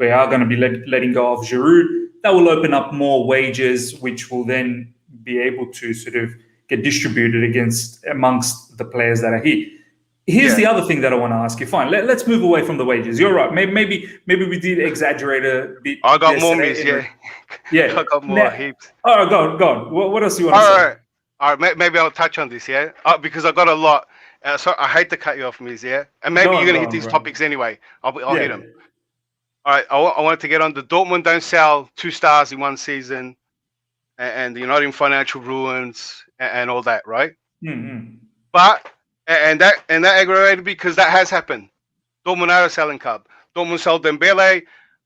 are going to be letting go of Giroud, that will open up more wages, which will then be able to sort of get distributed amongst the players that are here. Here's the other thing that I want to ask you. Fine, let's move away from the wages. You're right. Maybe we did exaggerate a bit. I got more, Miss. Yeah. I got more heaps. All right, go on. What else do you want to say? All right. Maybe I'll touch on this. Yeah, because I got a lot. So I hate to cut you off, Miss. Yeah, and maybe you're gonna hit these topics anyway. I'll hit them. All right. I wanted to get on the Dortmund don't sell 2 stars in one season, and you're not in financial ruins and all that, right? But and that aggravated me because that has happened. Dortmund are a selling club. Dortmund sold Dembele,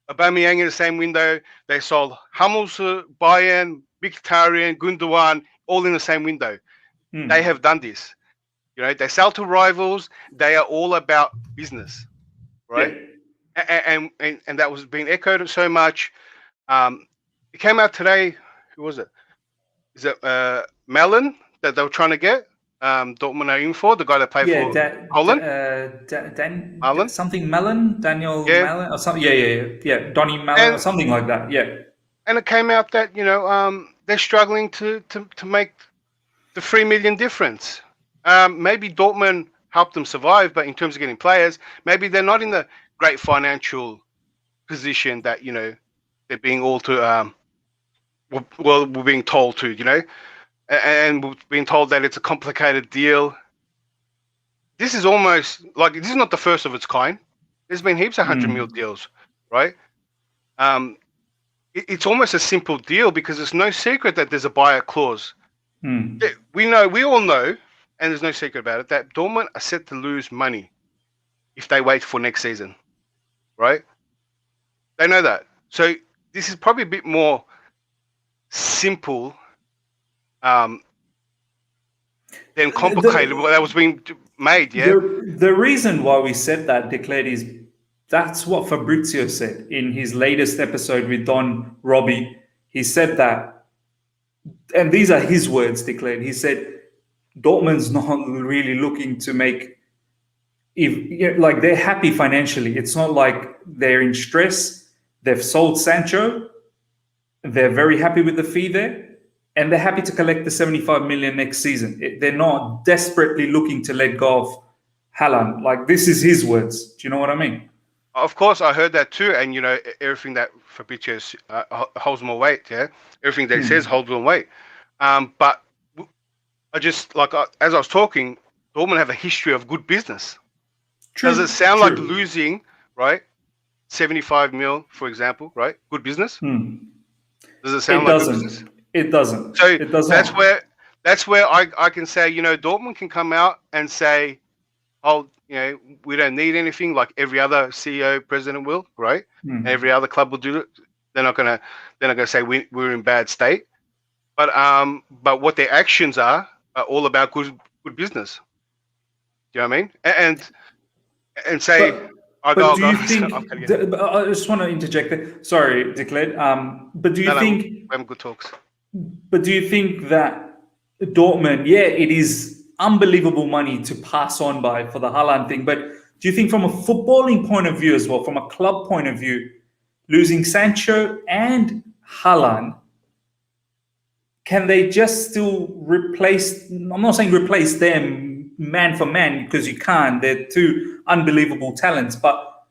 Aubameyang in the same window. They sold Hummels, Bayern, Mkhitaryan, Gundogan, all in the same window. They have done this. They sell to rivals. They are all about business, right? Yeah. And that was being echoed so much. It came out today. Who was it? Is it Mellon that they were trying to get? Dortmund are in for the guy that played for Holland. Mellon? Something Mellon, Daniel Mellon, or something. Yeah. Donny Mellon, or something like that. Yeah. And it came out that they're struggling to make the 3 million difference. Maybe Dortmund helped them survive, but in terms of getting players, maybe they're not in the great financial position that they're being all to. We're being told to, and we're being told that it's a complicated deal. This is almost like, this is not the first of its kind. There's been heaps of 100 mil deals, right? It's almost a simple deal because it's no secret that there's a buyer clause. We all know, and there's no secret about it, that Dortmund are set to lose money if they wait for next season, right? They know that. So this is probably a bit more simple than complicated what that was being made. Yeah. The reason why we said that, declared, is that's what Fabrizio said in his latest episode with Don Robbie. He said that, and these are his words, declared. He said, Dortmund's not really looking to make, like, they're happy financially. It's not like they're in stress. They've sold Sancho. They're very happy with the fee there. And they're happy to collect the 75 million next season. They're not desperately looking to let go of Haaland. Like, this is his words. Do you know what I mean? Of course, I heard that too. And, everything that Fabrizio holds more weight. Yeah. Everything that he says holds more weight. But I just, as I was talking, Dortmund have a history of good business. Does it sound like losing, right? 75 mil, for example, right? Good business? Does it sound like good business? It doesn't. So it doesn't. That's where I can say, Dortmund can come out and say, oh, we don't need anything, like every other CEO, president will, right? Every other club will do it. They're not gonna say we're in bad state. But what their actions are all about good business. Do you know what I mean? And say, do you think? I just want to interject there. Sorry, declared. But do you think? We're having good talks. But do you think that Dortmund, it is unbelievable money to pass on by for the Haaland thing, but do you think from a footballing point of view as well, from a club point of view, losing Sancho and Haaland, can they just still replace, I'm not saying replace them man for man, because you can't, they're two unbelievable talents, but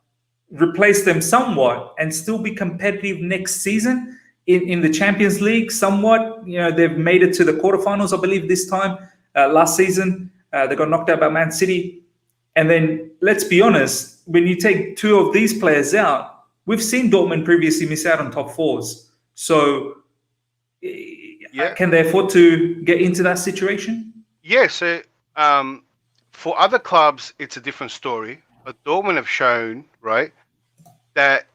replace them somewhat and still be competitive next season in the Champions League somewhat? They've made it to the quarterfinals, I believe, this time. Last season, they got knocked out by Man City. And then, let's be honest, when you take two of these players out, we've seen Dortmund previously miss out on top fours. So, can they afford to get into that situation? Yeah, so for other clubs, it's a different story. But Dortmund have shown, right, that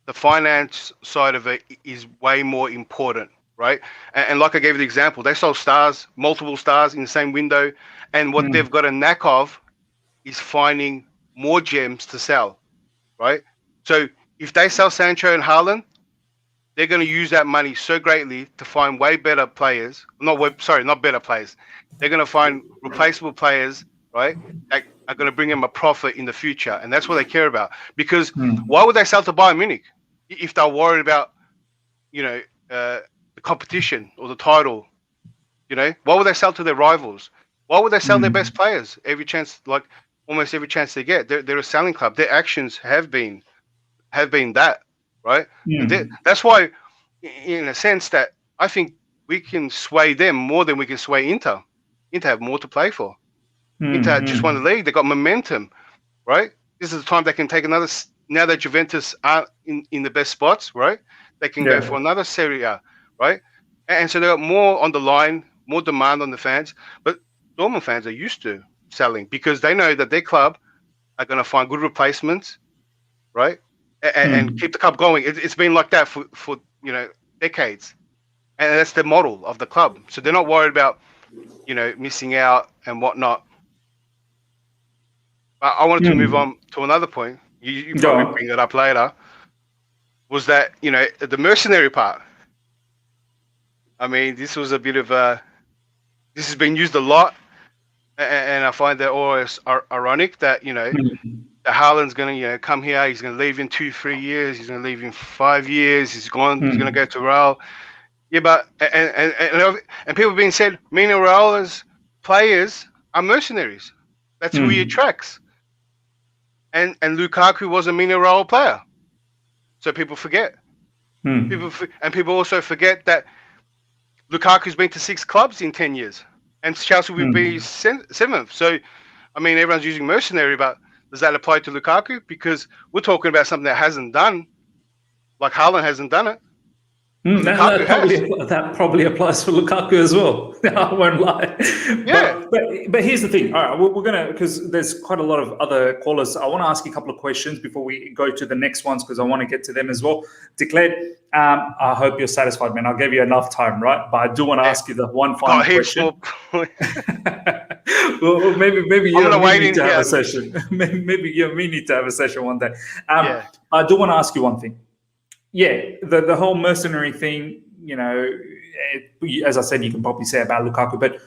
the finance side of it is way more important, right? And like I gave you the example, they sold multiple stars in the same window. And what they've got a knack of is finding more gems to sell, right? So if they sell Sancho and Haaland, they're going to use that money so greatly to find way better players. Not better players. They're going to find replaceable players, right, that are going to bring them a profit in the future. And that's what they care about. Because why would they sell to Bayern Munich if they're worried about, the competition or the title? Why would they sell to their rivals? Why would they sell their best players almost every chance they get? They're a selling club. Their actions have been that, right? That's why, in a sense, that I think we can sway them more than we can sway Inter. Inter have more to play for. Inter just won the league. They got momentum, right? This is the time they can take another. Now that Juventus are in the best spots, right? They can go for another Serie A, right? And so they got more on the line, more demand on the fans. But Dortmund fans are used to selling because they know that their club are going to find good replacements, right? And keep the club going. It's been like that for decades, and that's the model of the club. So they're not worried about missing out and whatnot. But I wanted to move on to another point. You probably bring that up later. Was that the mercenary part? I mean, this was a bit of this has been used a lot, and I find that always ironic that that Haaland's going to come here. He's going to leave in 2-3 years. He's going to leave in 5 years. He's gone. He's going to go to Real. Yeah, but and people have been said Mino Raul's players are mercenaries. That's who he attracts. And Lukaku was a Mino Raul player, so people forget. People also forget that Lukaku's been to 6 clubs in 10 years, and Chelsea will be 7th. So, I mean, everyone's using mercenary, but does that apply to Lukaku? Because we're talking about something that hasn't done, like Haaland hasn't done it. Lukaku that probably applies for Lukaku as well. I won't lie. Yeah. But here's the thing. All right, we're gonna, because there's quite a lot of other callers. I want to ask you a couple of questions before we go to the next ones, because I want to get to them as well. Declared. I hope you're satisfied, man. I'll give you enough time, right? But I do want to ask you the one final question. Well, maybe you and me need to have a session. Maybe you and me need to have a session one day. I do want to ask you one thing. Yeah, the whole mercenary thing, you know, as I said, you can probably say about Lukaku, but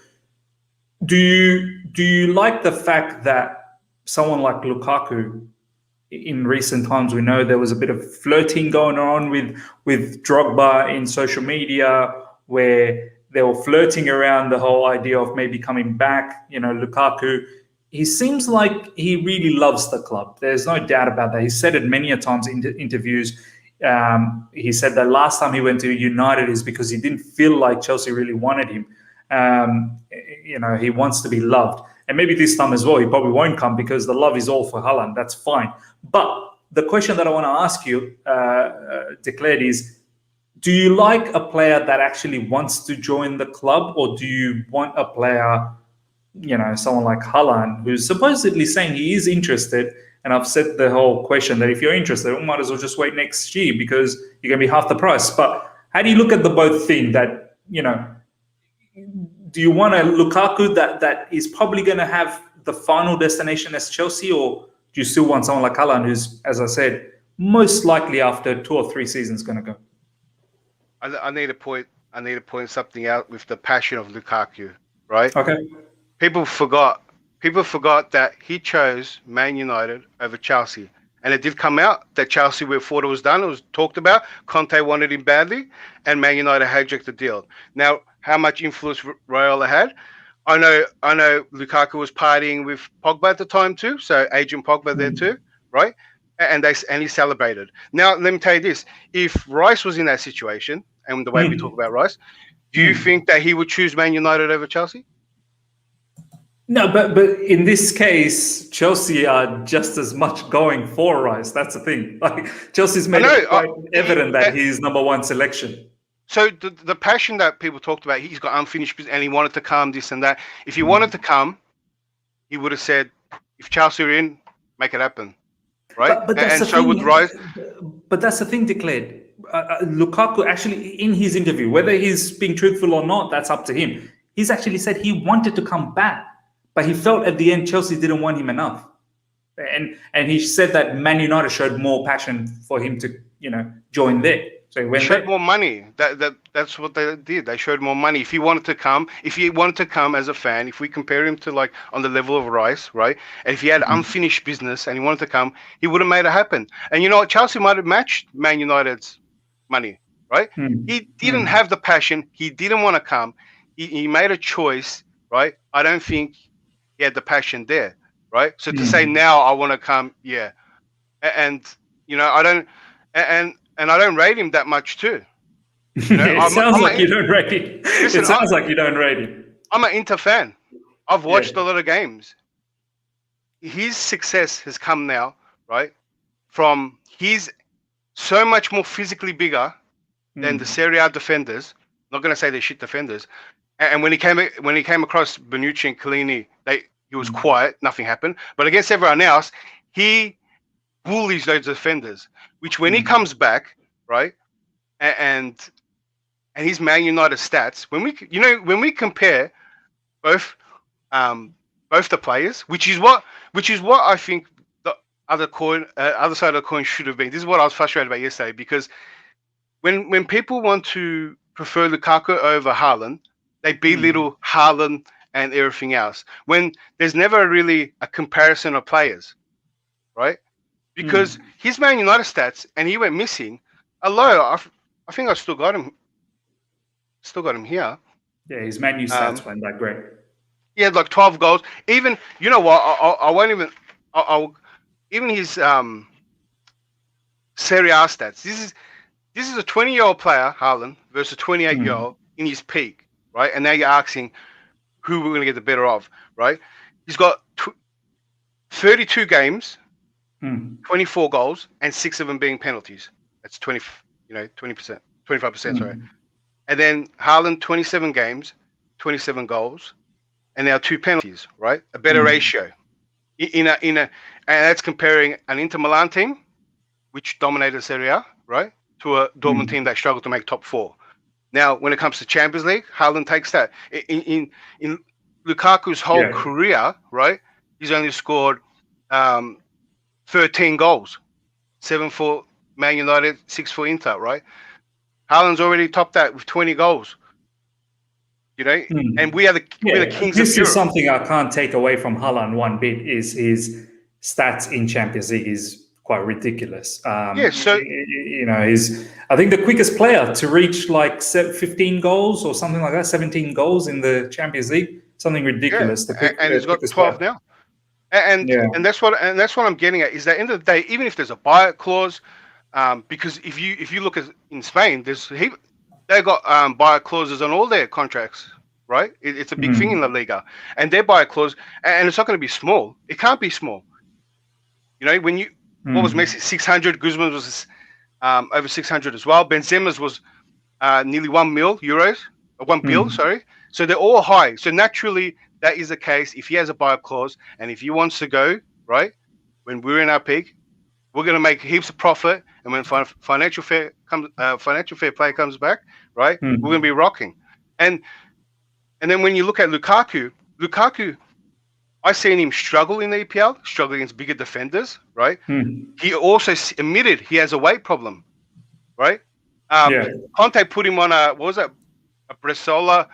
do you like the fact that someone like Lukaku, in recent times, we know there was a bit of flirting going on with Drogba in social media, where they were flirting around the whole idea of maybe coming back. You know, Lukaku, he seems like he really loves the club. There's no doubt about that. He said it many a times in interviews. He said that last time he went to United is because he didn't feel like Chelsea really wanted him. You know, he wants to be loved. And maybe this time as well, he probably won't come because the love is all for Haaland. That's fine. But the question that I want to ask you, Declared, is, do you like a player that actually wants to join the club, or do you want a player, you know, someone like Haaland, who's supposedly saying he is interested? And I've said the whole question that if you're interested, we might as well just wait next year because you're going to be half the price. But how do you look at the both thing that, you know, do you want a Lukaku that is probably going to have the final destination as Chelsea, or do you still want someone like Haaland, who's, as I said, most likely after 2 or 3 seasons going to go? I need to point something out with the passion of Lukaku, right? Okay. People forgot that he chose Man United over Chelsea. And it did come out that Chelsea thought it was done. It was talked about. Conte wanted him badly, and Man United hijacked the deal. Now, how much influence Raiola had? I know Lukaku was partying with Pogba at the time too, so Agent Pogba there too, right? And he celebrated. Now, let me tell you this: if Rice was in that situation, and the way we talk about Rice, do you think that he would choose Man United over Chelsea? No, but in this case, Chelsea are just as much going for Rice. That's the thing. Like, Chelsea's made it quite evident that he's number one selection. So the passion that people talked about, he's got unfinished business and he wanted to come, this and that. If he wanted to come, he would have said, if Chelsea are in, make it happen, right? But that's and the so thing. would Rice. But that's the thing, Declared. Lukaku actually, in his interview, whether he's being truthful or not, that's up to him. He's actually said he wanted to come back, but he felt at the end Chelsea didn't want him enough. And he said that Man United showed more passion for him to, you know, join there. So they showed more money. That's what they did. They showed more money. If he wanted to come as a fan, if we compare him to like on the level of Rice, right? And if he had unfinished business and he wanted to come, he would have made it happen. And you know what? Chelsea might have matched Man United's money, right? He didn't have the passion. He didn't want to come. He made a choice, right? I don't think he had the passion there, right? So to say now I want to come, yeah. And you know, I don't rate him that much too. You know, it sounds like you don't rate him. It sounds like you don't rate him. I'm an Inter fan. I've watched a lot of games. His success has come now, right? From he's so much more physically bigger than the Serie A defenders. I'm not going to say they're shit defenders. And when he came across Bonucci and Chiellini, he was quiet. Nothing happened. But against everyone else, he bullies those defenders. Which when he comes back, right, and his Man United stats, when we compare both the players, which is what I think the other side of the coin should have been. This is what I was frustrated about yesterday, because when people want to prefer Lukaku over Haaland, they belittle Haaland and everything else, when there's never really a comparison of players, right? Because his Man United stats, and he went missing. Although I think I still got him here. Yeah, his Man U stats weren't that great. He had like 12 goals. Even, you know what? I won't even. Even his Serie A stats. This is a 20-year-old player, Haaland, versus a 28-year-old in his peak, right? And now you're asking who we're going to get the better of, right? He's got 32 games. 24 goals, and 6 of them being penalties. That's 20%, 25%, sorry. And then Haaland, 27 games, 27 goals, and now 2 penalties, right? A better ratio. And that's comparing an Inter Milan team, which dominated Serie A, right, to a Dortmund team that struggled to make top 4. Now, when it comes to Champions League, Haaland takes that. In Lukaku's whole career, right, he's only scored 13 goals, 7 for Man United, 6 for Inter, right? Haaland's already topped that with 20 goals. You know, and we're the kings this of Europe. is something I can't take away from Haaland one bit. Is his stats in Champions League is quite ridiculous. So you know, he's I think the quickest player to reach like 15 goals or something like that, 17 goals in the Champions League, something ridiculous. And he's got 12 player. now. And that's what I'm getting at is that at the end of the day, even if there's a buyout clause, because if you look at in Spain, they got buyout clauses on all their contracts, right? It's a big thing in La Liga, and their buyout clause, and it's not going to be small. It can't be small. You know, when what was Messi 600, Guzman was over 600 as well. Benzema's was nearly 1 bill, sorry. So they're all high. So naturally, that is the case. If he has a buyout clause, and if he wants to go, right, when we're in our peak, we're going to make heaps of profit, and when financial fair play comes back, right, we're going to be rocking. And then when you look at Lukaku, I seen him struggle in the EPL, struggle against bigger defenders, right? He also admitted he has a weight problem, right? Conte put him on a Bresaola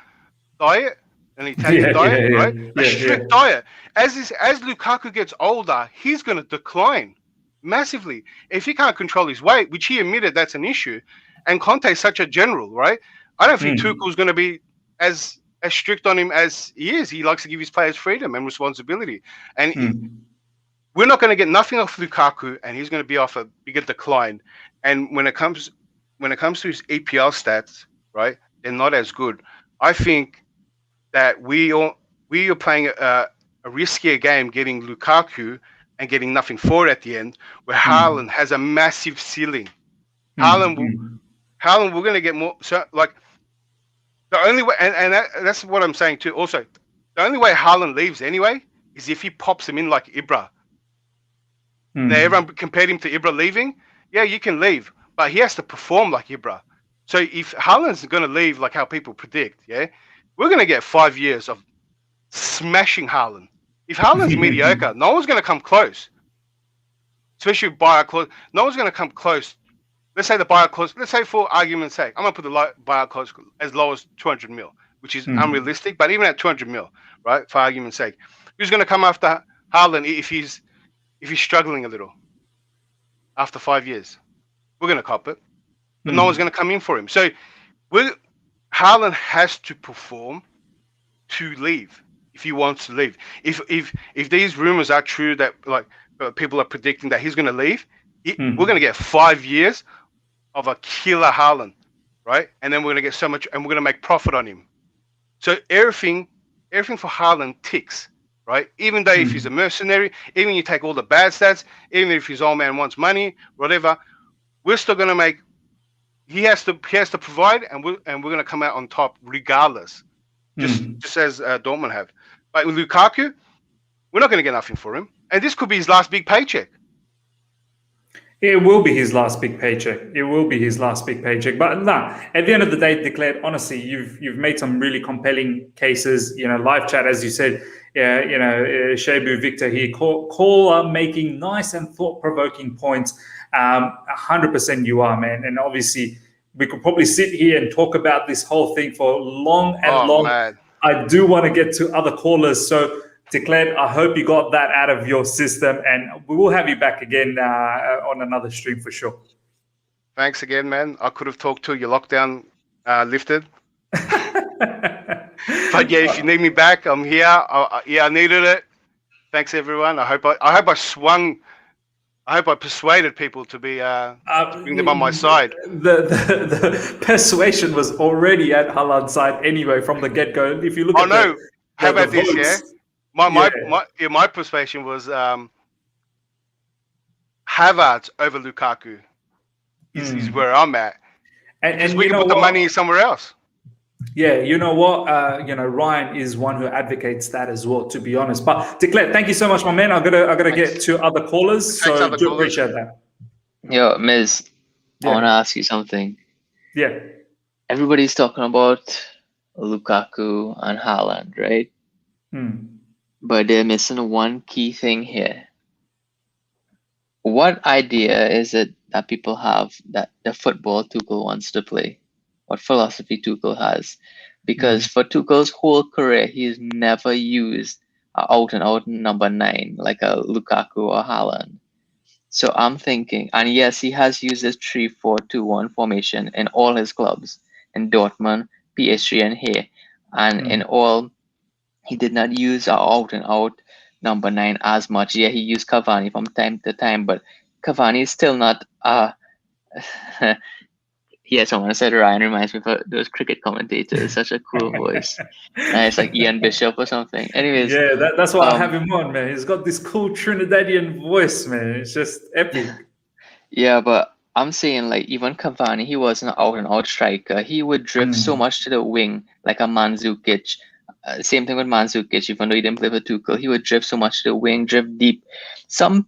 diet, an Italian diet, right? A strict diet. As Lukaku gets older, he's going to decline massively if he can't control his weight, which he admitted that's an issue. And Conte's such a general, right? I don't think Tuchel's going to be as strict on him as he is. He likes to give his players freedom and responsibility. And we're not going to get nothing off Lukaku, and he's going to be off a bigger decline. And when it comes to his EPL stats, right, they're not as good. I think that we are playing a riskier game getting Lukaku and getting nothing for it at the end, where Haaland has a massive ceiling. Haaland, we're going to get more. So, like, the only way, and that's what I'm saying too. Also, the only way Haaland leaves anyway is if he pops him in like Ibra. Now, everyone compared him to Ibra leaving. Yeah, you can leave, but he has to perform like Ibra. So if Haaland's going to leave like how people predict, we're going to get 5 years of smashing Haaland. If Haaland's mediocre, no one's going to come close. Especially with buyout clause, no one's going to come close. Let's say the buyout clause, let's say for argument's sake, I'm going to put the buyout clause as low as 200 mil, which is unrealistic, but even at 200 mil, right, for argument's sake, who's going to come after Haaland if he's struggling a little after 5 years? We're going to cop it, but no one's going to come in for him. So Haaland has to perform to leave if he wants to leave. If these rumors are true that like people are predicting that he's going to leave, we're going to get 5 years of a killer Haaland, right? And then we're going to get so much, and we're going to make profit on him. So everything for Haaland ticks, right? Even though if he's a mercenary, even you take all the bad stats, even if his old man wants money, whatever, we're still going to make. He has to provide, and we're going to come out on top regardless, just as Dortmund have. But with Lukaku, we're not going to get nothing for him, and this could be his last big paycheck. It will be his last big paycheck. It will be his last big paycheck. But at the end of the day, Declared, honestly, you've made some really compelling cases. You know, live chat, as you said, Shebu Victor here, caller making nice and thought-provoking points. 100% you are, man. And obviously, we could probably sit here and talk about this whole thing for long and long. Man. I do want to get to other callers. So, Declared, I hope you got that out of your system, and we will have you back again on another stream for sure. Thanks again, man. I could have talked till your lockdown lifted. But yeah, if you need me back, I'm here. I needed it. Thanks, everyone. I hope I persuaded people to be bring them on my side. The persuasion was already at Haaland's side anyway from the get-go. If you look at how about this, votes, my persuasion was Havertz over Lukaku is where I'm at. Because and we you can know put the what? money somewhere else. Yeah, you know what? Ryan is one who advocates that as well, to be honest. But Declare, thank you so much, my man. I gotta get to other callers, Thanks, so other do callers. appreciate that. Yo, Miz, I want to Yeah, ask you something. yeah. Everybody's talking about Lukaku and Haaland, right? Hmm. But they're missing one key thing here. What idea is it that people have that the football Tuchel wants to play? What philosophy Tuchel has? Because for Tuchel's whole career, he's never used an out-and-out number 9 like a Lukaku or Haaland. So I'm thinking, and yes, he has used this 3-4-2-1 formation in all his clubs, in Dortmund, PSG, and here. And in all, he did not use an out-and-out number 9 as much. Yeah, he used Cavani from time to time, but Cavani is still not yeah, someone said Ryan reminds me of those cricket commentators. Such a cool voice. It's like Ian Bishop or something. Anyways, Yeah, that's why I have him on, man. He's got this cool Trinidadian voice, man. It's just epic. yeah, but I'm saying like even Cavani, he wasn't an out and out striker. He would drift so much to the wing, like a Mandzukic. Same thing with Mandzukic, even though he didn't play for Tuchel, he would drift so much to the wing, drift deep. Some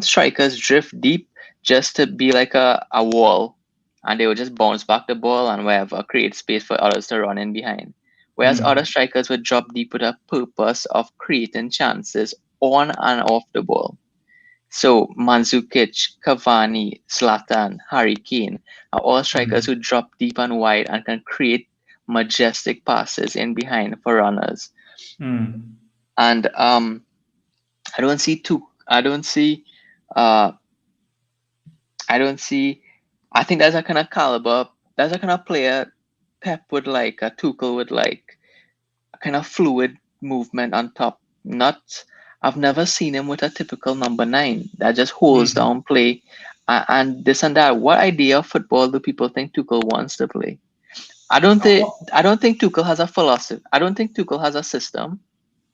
strikers drift deep just to be like a wall, and they would just bounce back the ball and wherever, create space for others to run in behind. Whereas other strikers would drop deep with a purpose of creating chances on and off the ball. So Mandzukic, Cavani, Zlatan, Harry Kane are all strikers who drop deep and wide and can create majestic passes in behind for runners. And I don't see I think that's a kind of caliber, that's a kind of player Pep would like, Tuchel would like, a kind of fluid movement on top. I've never seen him with a typical number 9 that just holds down play and this and that. What idea of football do people think Tuchel wants to play? I don't think Tuchel has a philosophy. I don't think Tuchel has a system,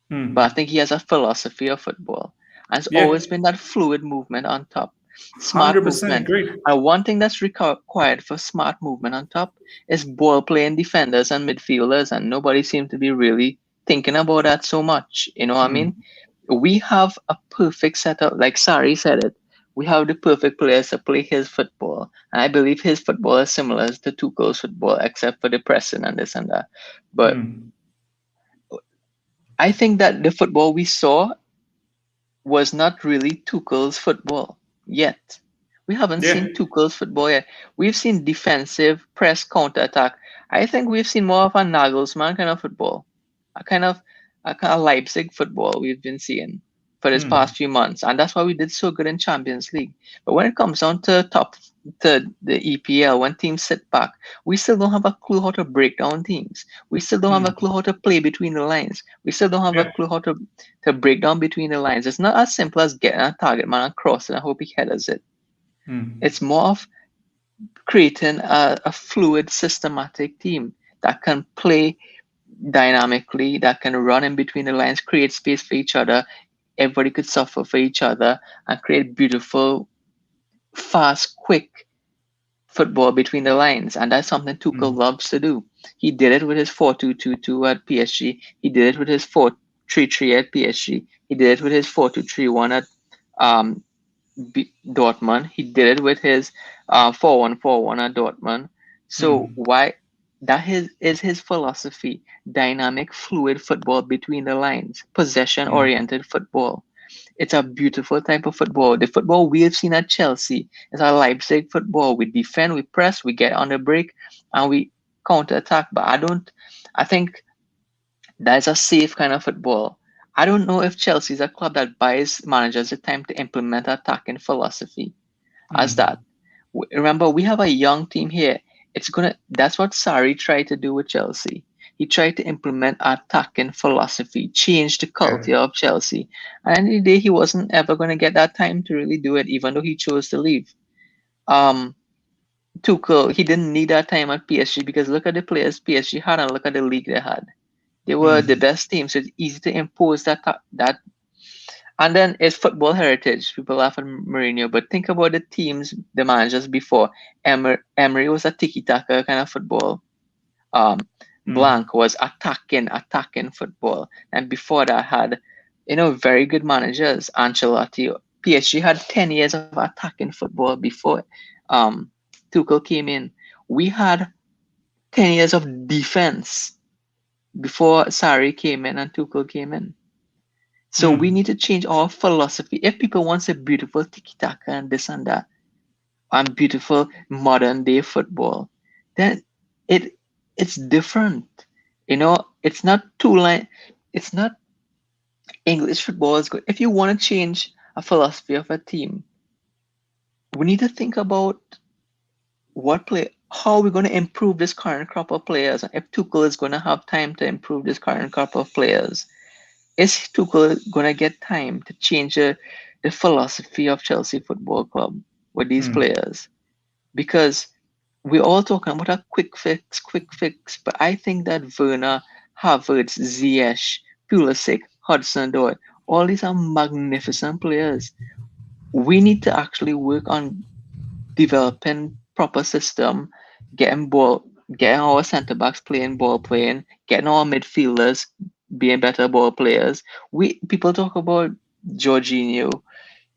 but I think he has a philosophy of football. And it's always been that fluid movement on top. Smart 100% movement. agreed. And one thing that's required for smart movement on top is ball playing defenders and midfielders, and nobody seems to be really thinking about that so much. You know what I mean? We have a perfect setup, like Sari said it. We have the perfect players to play his football. And I believe his football is similar to Tuchel's football, except for the pressing and this and that. But I think that the football we saw was not really Tuchel's football yet. We haven't seen Tuchel's football yet. We've seen defensive press counter-attack. I think we've seen more of a Nagelsmann kind of football, a kind of Leipzig football we've been seeing for this past few months, and that's why we did so good in Champions League. But when it comes down to the EPL, when teams sit back, we still don't have a clue how to break down teams. We still don't have a clue how to play between the lines. We still don't have a clue how to break down between the lines. It's not as simple as getting a target man and crossing and hope he headers it. It's more of creating a fluid, systematic team that can play dynamically, that can run in between the lines, create space for each other. Everybody could suffer for each other and create beautiful, fast, quick football between the lines. And that's something Tuchel loves to do. He did it with his 4-2-2-2 at PSG. He did it with his 4-3-3 at PSG. He did it with his 4-2-3-1 at Dortmund. He did it with his 4-1-4-1 at Dortmund. So why? That is his philosophy. Dynamic, fluid football between the lines. Possession-oriented football. It's a beautiful type of football. The football we have seen at Chelsea is a Leipzig football. We defend, we press, we get on the break, and we counter-attack. But I think that's a safe kind of football. I don't know if Chelsea is a club that buys managers the time to implement attacking philosophy as that. Remember, we have a young team here. That's what Sarri tried to do with Chelsea. He tried to implement attacking philosophy, change the culture of Chelsea. And at the end of the day, he wasn't ever going to get that time to really do it, even though he chose to leave. Tuchel, he didn't need that time at PSG because look at the players PSG had and look at the league they had. They were the best team, so it's easy to impose that And then it's football heritage. People laugh at Mourinho, but think about the teams, the managers before. Emery was a tiki-taka kind of football. Blanc was attacking football. And before that had, very good managers. Ancelotti, PSG had 10 years of attacking football before Tuchel came in. We had 10 years of defense before Sarri came in and Tuchel came in. So we need to change our philosophy. If people want a beautiful tiki-taka and this and that, and beautiful modern day football, then it's different. It's not it's not English football is good. If you want to change a philosophy of a team, we need to think about how we're going to improve this current crop of players. If Tuchel is going to have time to improve this current crop of players, is Tuchel going to get time to change the philosophy of Chelsea Football Club with these players? Because we're all talking about a quick fix, but I think that Werner, Havertz, Ziyech, Pulisic, Hudson-Odoi, all these are magnificent players. We need to actually work on developing proper system, getting our centre backs playing, getting our midfielders being better ball players. People talk about Jorginho,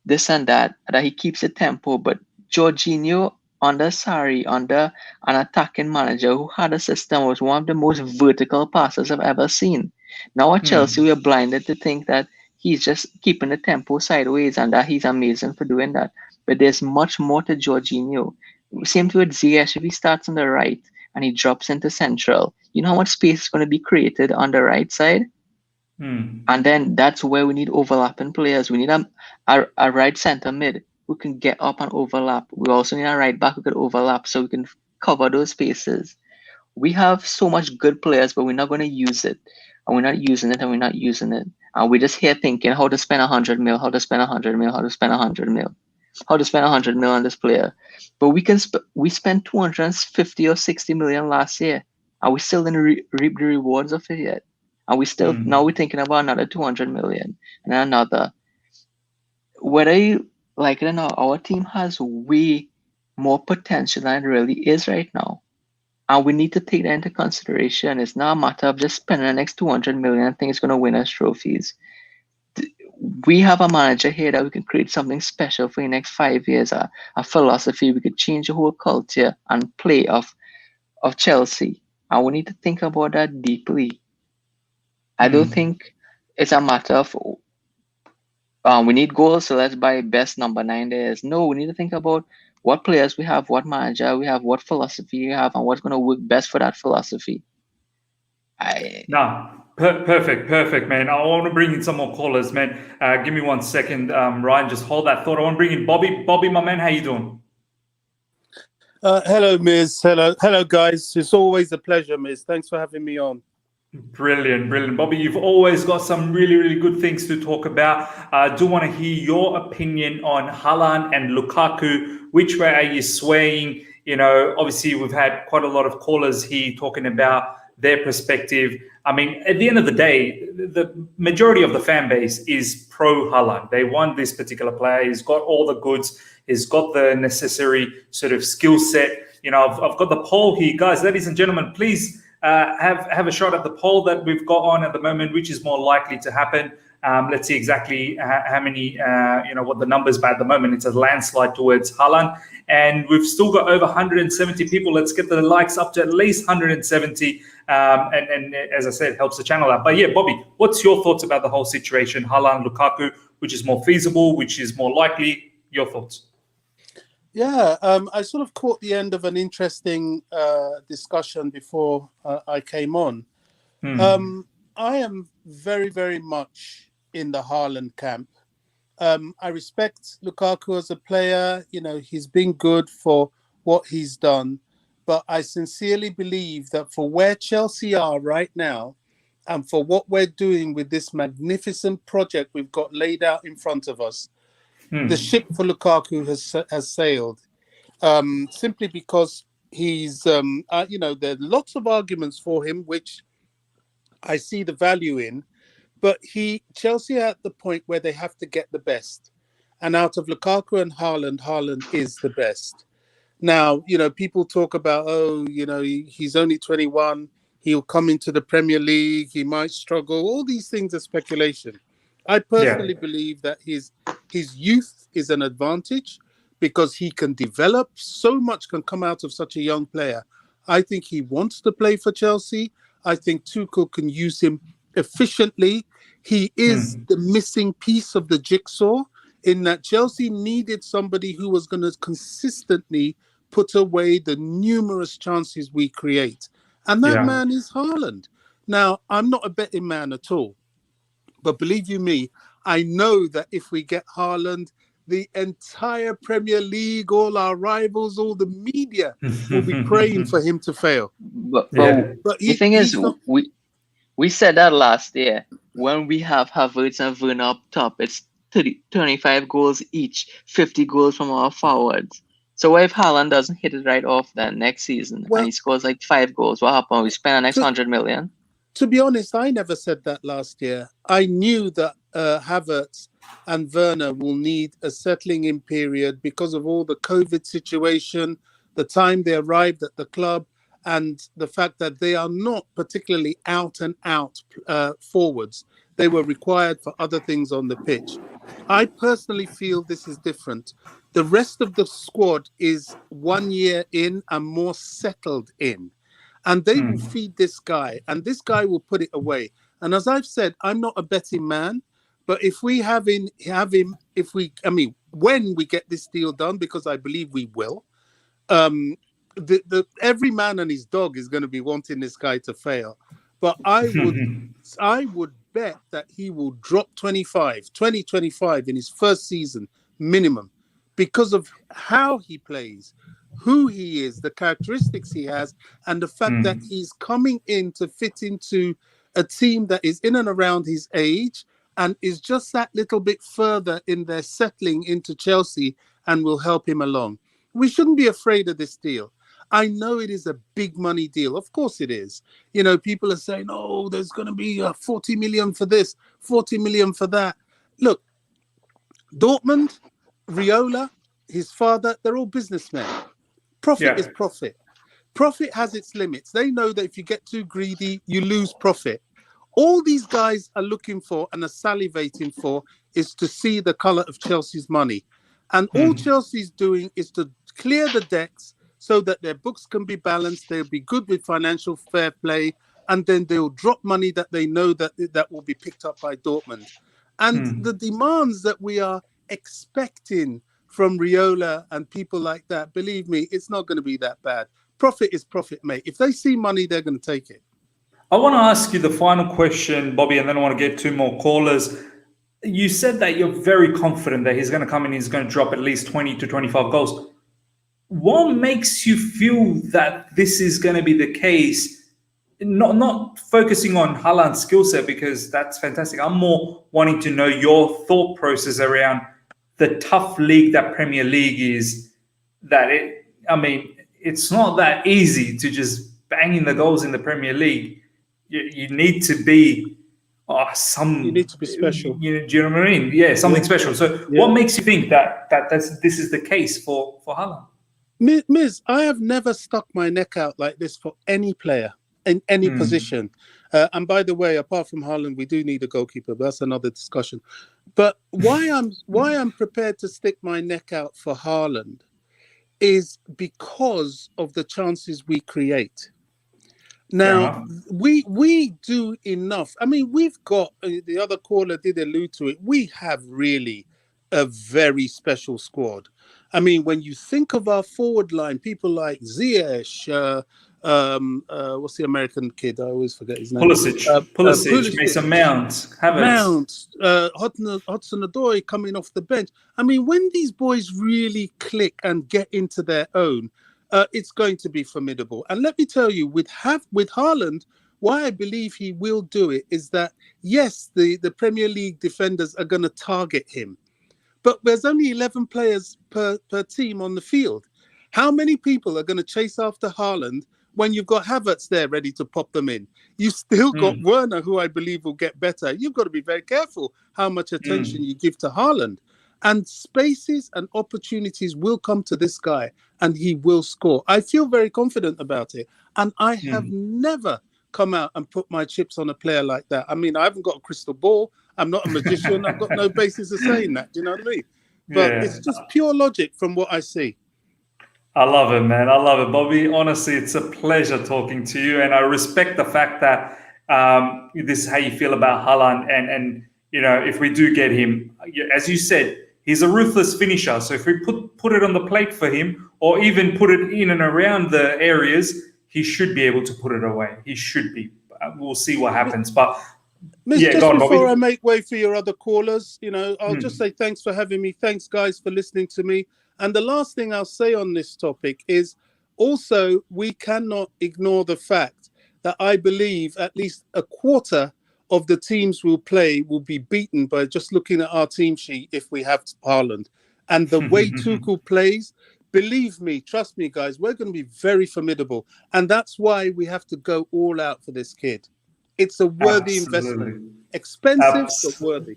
this and that he keeps the tempo, but Jorginho under Sarri, under an attacking manager who had a system, was one of the most vertical passes I've ever seen. Now at Chelsea, we are blinded to think that he's just keeping the tempo sideways and that he's amazing for doing that. But there's much more to Jorginho. Same to with Ziyech. If he starts on the right and he drops into central, you know how much space is going to be created on the right side? And then that's where we need overlapping players. We need a right center mid who can get up and overlap. We also need a right back who can overlap so we can cover those spaces. We have so much good players, but we're not going to use it. And we're not using it, and we're not using it. And we're just here thinking how to spend 100 mil, how to spend 100 mil, how to spend 100 mil, how to spend 100 mil on this player. But we spent 250 or 60 million last year, and we still didn't reap the rewards of it yet. And we still, now we're thinking about another 200 million and another. Whether you like it or not, our team has way more potential than it really is right now. And we need to take that into consideration. It's not a matter of just spending the next 200 million and think it's going to win us trophies. We have a manager here that we can create something special for the next 5 years, a philosophy. We could change the whole culture and play of Chelsea. And we need to think about that deeply. I don't think it's a matter of we need goals, so let's buy best number 9 there is. No, we need to think about what players we have, what manager we have, what philosophy we have, and what's going to work best for that philosophy. Perfect, man. I want to bring in some more callers, man. Give me 1 second, Ryan. Just hold that thought. I want to bring in Bobby. Bobby, my man, how you doing? Hello, Miz. Hello, guys. It's always a pleasure, Miz. Thanks for having me on. Brilliant. Bobby, you've always got some really good things to talk about. I do want to hear your opinion on Haaland and Lukaku. Which way are you swaying? Obviously, we've had quite a lot of callers here talking about their perspective. I mean, at the end of the day, the majority of the fan base is pro Haaland. They want this particular player. He's got all the goods. He's got the necessary sort of skill set. I've got the poll here. Guys, ladies and gentlemen, please have a shot at the poll that we've got on at the moment, which is more likely to happen. Let's see exactly how many, what the numbers, but at the moment it's a landslide towards Haaland. And we've still got over 170 people. Let's get the likes up to at least 170. And as I said, helps the channel out. But yeah, Bobby, what's your thoughts about the whole situation? Haaland, Lukaku, which is more feasible, which is more likely? Your thoughts? Yeah, I sort of caught the end of an interesting discussion before I came on. I am very, very much in the Haaland camp. I respect Lukaku as a player. He's been good for what he's done. But I sincerely believe that for where Chelsea are right now and for what we're doing with this magnificent project we've got laid out in front of us, the ship for Lukaku has sailed. Simply because he's, there are lots of arguments for him, which I see the value in. But Chelsea are at the point where they have to get the best. And out of Lukaku and Haaland is the best. Now, people talk about, he's only 21. He'll come into the Premier League. He might struggle. All these things are speculation. I personally believe that his youth is an advantage because he can develop. So much can come out of such a young player. I think he wants to play for Chelsea. I think Tuchel can use him efficiently. He is the missing piece of the jigsaw in that Chelsea needed somebody who was going to consistently put away the numerous chances we create. And that man is Haaland. Now, I'm not a betting man at all. But believe you me, I know that if we get Haaland, the entire Premier League, all our rivals, all the media will be praying for him to fail. But the thing is, we said that last year. When we have Havertz and Werner up top, it's 25 goals each, 50 goals from our forwards. So what if Haaland doesn't hit it right off then next season and he scores like 5 goals? What happens? We spend the next 100 million? To be honest, I never said that last year. I knew that Havertz and Werner will need a settling in period because of all the COVID situation, the time they arrived at the club, and the fact that they are not particularly out and out forwards. They were required for other things on the pitch. I personally feel this is different. The rest of the squad is 1 year in and more settled in. And they will feed this guy, and this guy will put it away. And as I've said, I'm not a betting man, but if we when we get this deal done, because I believe we will, every man and his dog is going to be wanting this guy to fail. But I would bet that he will drop 20, 25 in his first season minimum because of how he plays, who he is, the characteristics he has, and the fact that he's coming in to fit into a team that is in and around his age and is just that little bit further in their settling into Chelsea and will help him along. We shouldn't be afraid of this deal. I know it is a big money deal. Of course it is. People are saying, oh, there's going to be 40 million for this, 40 million for that. Look, Dortmund, Riola, his father, they're all businessmen. Profit is profit. Profit has its limits. They know that if you get too greedy, you lose profit. All these guys are looking for and are salivating for is to see the colour of Chelsea's money. And all Chelsea's doing is to clear the decks so that their books can be balanced, they'll be good with financial fair play, and then they'll drop money that they know that will be picked up by Dortmund. And the demands that we are expecting from Riola and people like that, believe me, it's not going to be that bad. Profit is profit, mate. If they see money, they're going to take it. I want to ask you the final question, Bobby, and then I want to get 2 more callers. You said that you're very confident that he's going to come in, he's going to drop at least 20 to 25 goals. What makes you feel that this is going to be the case? Not focusing on Haaland's skill set, because that's fantastic. I'm more wanting to know your thought process around the tough league that Premier League is. It's not that easy to just bang in the goals in the Premier League. You need to be You need to be special. Do you know what I mean? Yeah, something special. So what makes you think that this is the case for Haaland? Miz, I have never stuck my neck out like this for any player in any position. And by the way, apart from Haaland, we do need a goalkeeper, but that's another discussion. But why I'm prepared to stick my neck out for Haaland is because of the chances we create. Now, we do enough. I mean, we've got, the other caller did allude to it, we have really a very special squad. I mean, when you think of our forward line, people like Ziyech, what's the American kid? I always forget his name. Pulisic, Mason Mount, Havertz. Hudson-Odoi coming off the bench. I mean, when these boys really click and get into their own, it's going to be formidable. And let me tell you, with Haaland, why I believe he will do it is that, yes, the Premier League defenders are going to target him. But there's only 11 players per team on the field. How many people are going to chase after Haaland when you've got Havertz there ready to pop them in. You've still got Werner, who I believe will get better. You've got to be very careful how much attention you give to Haaland. And spaces and opportunities will come to this guy, and he will score. I feel very confident about it. And I have never come out and put my chips on a player like that. I mean, I haven't got a crystal ball. I'm not a magician. I've got no basis of saying that. Do you know what I mean? But it's just pure logic from what I see. I love it, man. I love it, Bobby. Honestly, it's a pleasure talking to you, and I respect the fact that this is how you feel about Haaland. And you know, if we do get him, as you said, he's a ruthless finisher. So if we put it on the plate for him, or even put it in and around the areas, he should be able to put it away. He should be. We'll see what happens, but. Just before I make way for your other callers, you know, I'll just say thanks for having me. Thanks, guys, for listening to me. And the last thing I'll say on this topic is also we cannot ignore the fact that I believe at least a quarter of the teams we'll play will be beaten by just looking at our team sheet if we have Haaland. And the way Tuchel plays, believe me, trust me, guys, we're going to be very formidable. And that's why we have to go all out for this kid. It's a worthy investment. Expensive, but worthy.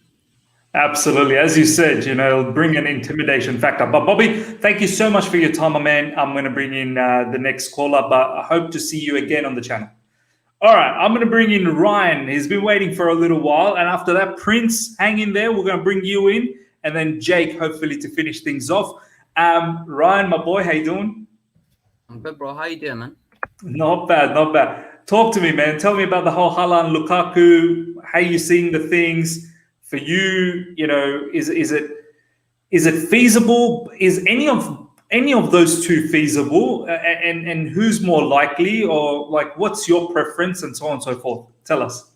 Absolutely. As you said, you know, it'll bring an intimidation factor. But Bobby, thank you so much for your time, my man. I'm going to bring in the next caller, but I hope to see you again on the channel. All right, I'm going to bring in Ryan. He's been waiting for a little while. And after that, Prince, hang in there. We're going to bring you in. And then Jake, hopefully, to finish things off. Ryan, my boy, how you doing? I'm good, bro. How you doing, man? Not bad, not bad. Talk to me, man. Tell me about the whole Haaland Lukaku. How you seeing the things for you? You know, is it feasible? Is any of those two feasible? And who's more likely, or like what's your preference, and so on and so forth? Tell us.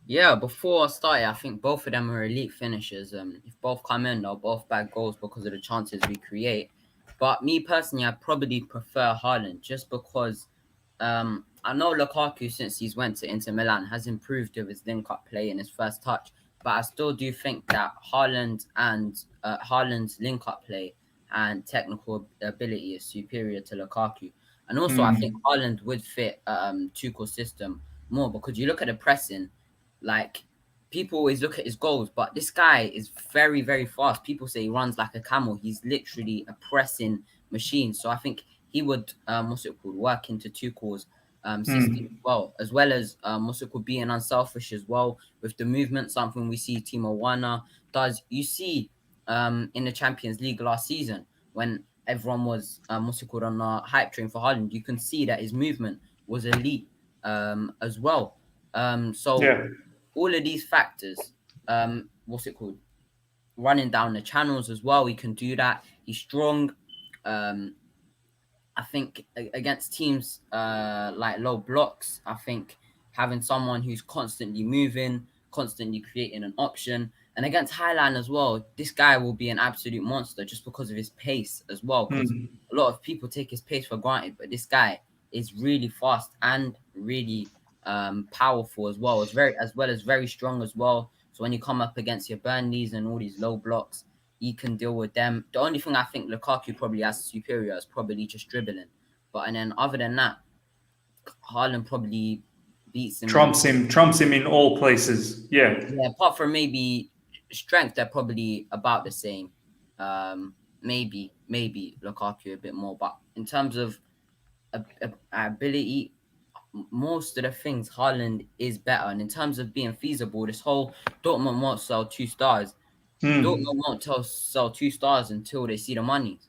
Yeah, before I started, I think both of them are elite finishers. If both come in, they'll both bag goals because of the chances we create. But me personally, I probably prefer Haaland just because I know Lukaku, since he's went to Inter Milan, has improved with his link-up play and his first touch. But I still do think that Haaland's link-up play and technical ability is superior to Lukaku. And also, I think Haaland would fit Tuchel's system more because you look at the pressing, like people always look at his goals, but this guy is very, very fast. People say he runs like a camel. He's literally a pressing machine. So I think he would, work into Tuchel's system as well as being unselfish as well with the movement, something we see Timo Werner does. You see in the Champions League last season when everyone was on the hype train for Haaland, you can see that his movement was elite as well. All of these factors, running down the channels as well, he can do that. He's strong. I think against teams like low blocks, I think having someone who's constantly moving, constantly creating an option, and against Haaland as well, this guy will be an absolute monster just because of his pace as well. Because a lot of people take his pace for granted, but this guy is really fast and really powerful as well. As well as very strong as well. So when you come up against your Burnleys and all these low blocks, he can deal with them. The only thing I think Lukaku probably has superior is probably just dribbling. And then other than that, Haaland probably beats him. Trumps him in all places. Yeah, apart from maybe strength, they're probably about the same. Maybe Lukaku a bit more. But in terms of ability, most of the things Haaland is better. And in terms of being feasible, this whole Dortmund won't sell 2 stars. Dortmund won't sell 2 stars until they see the money.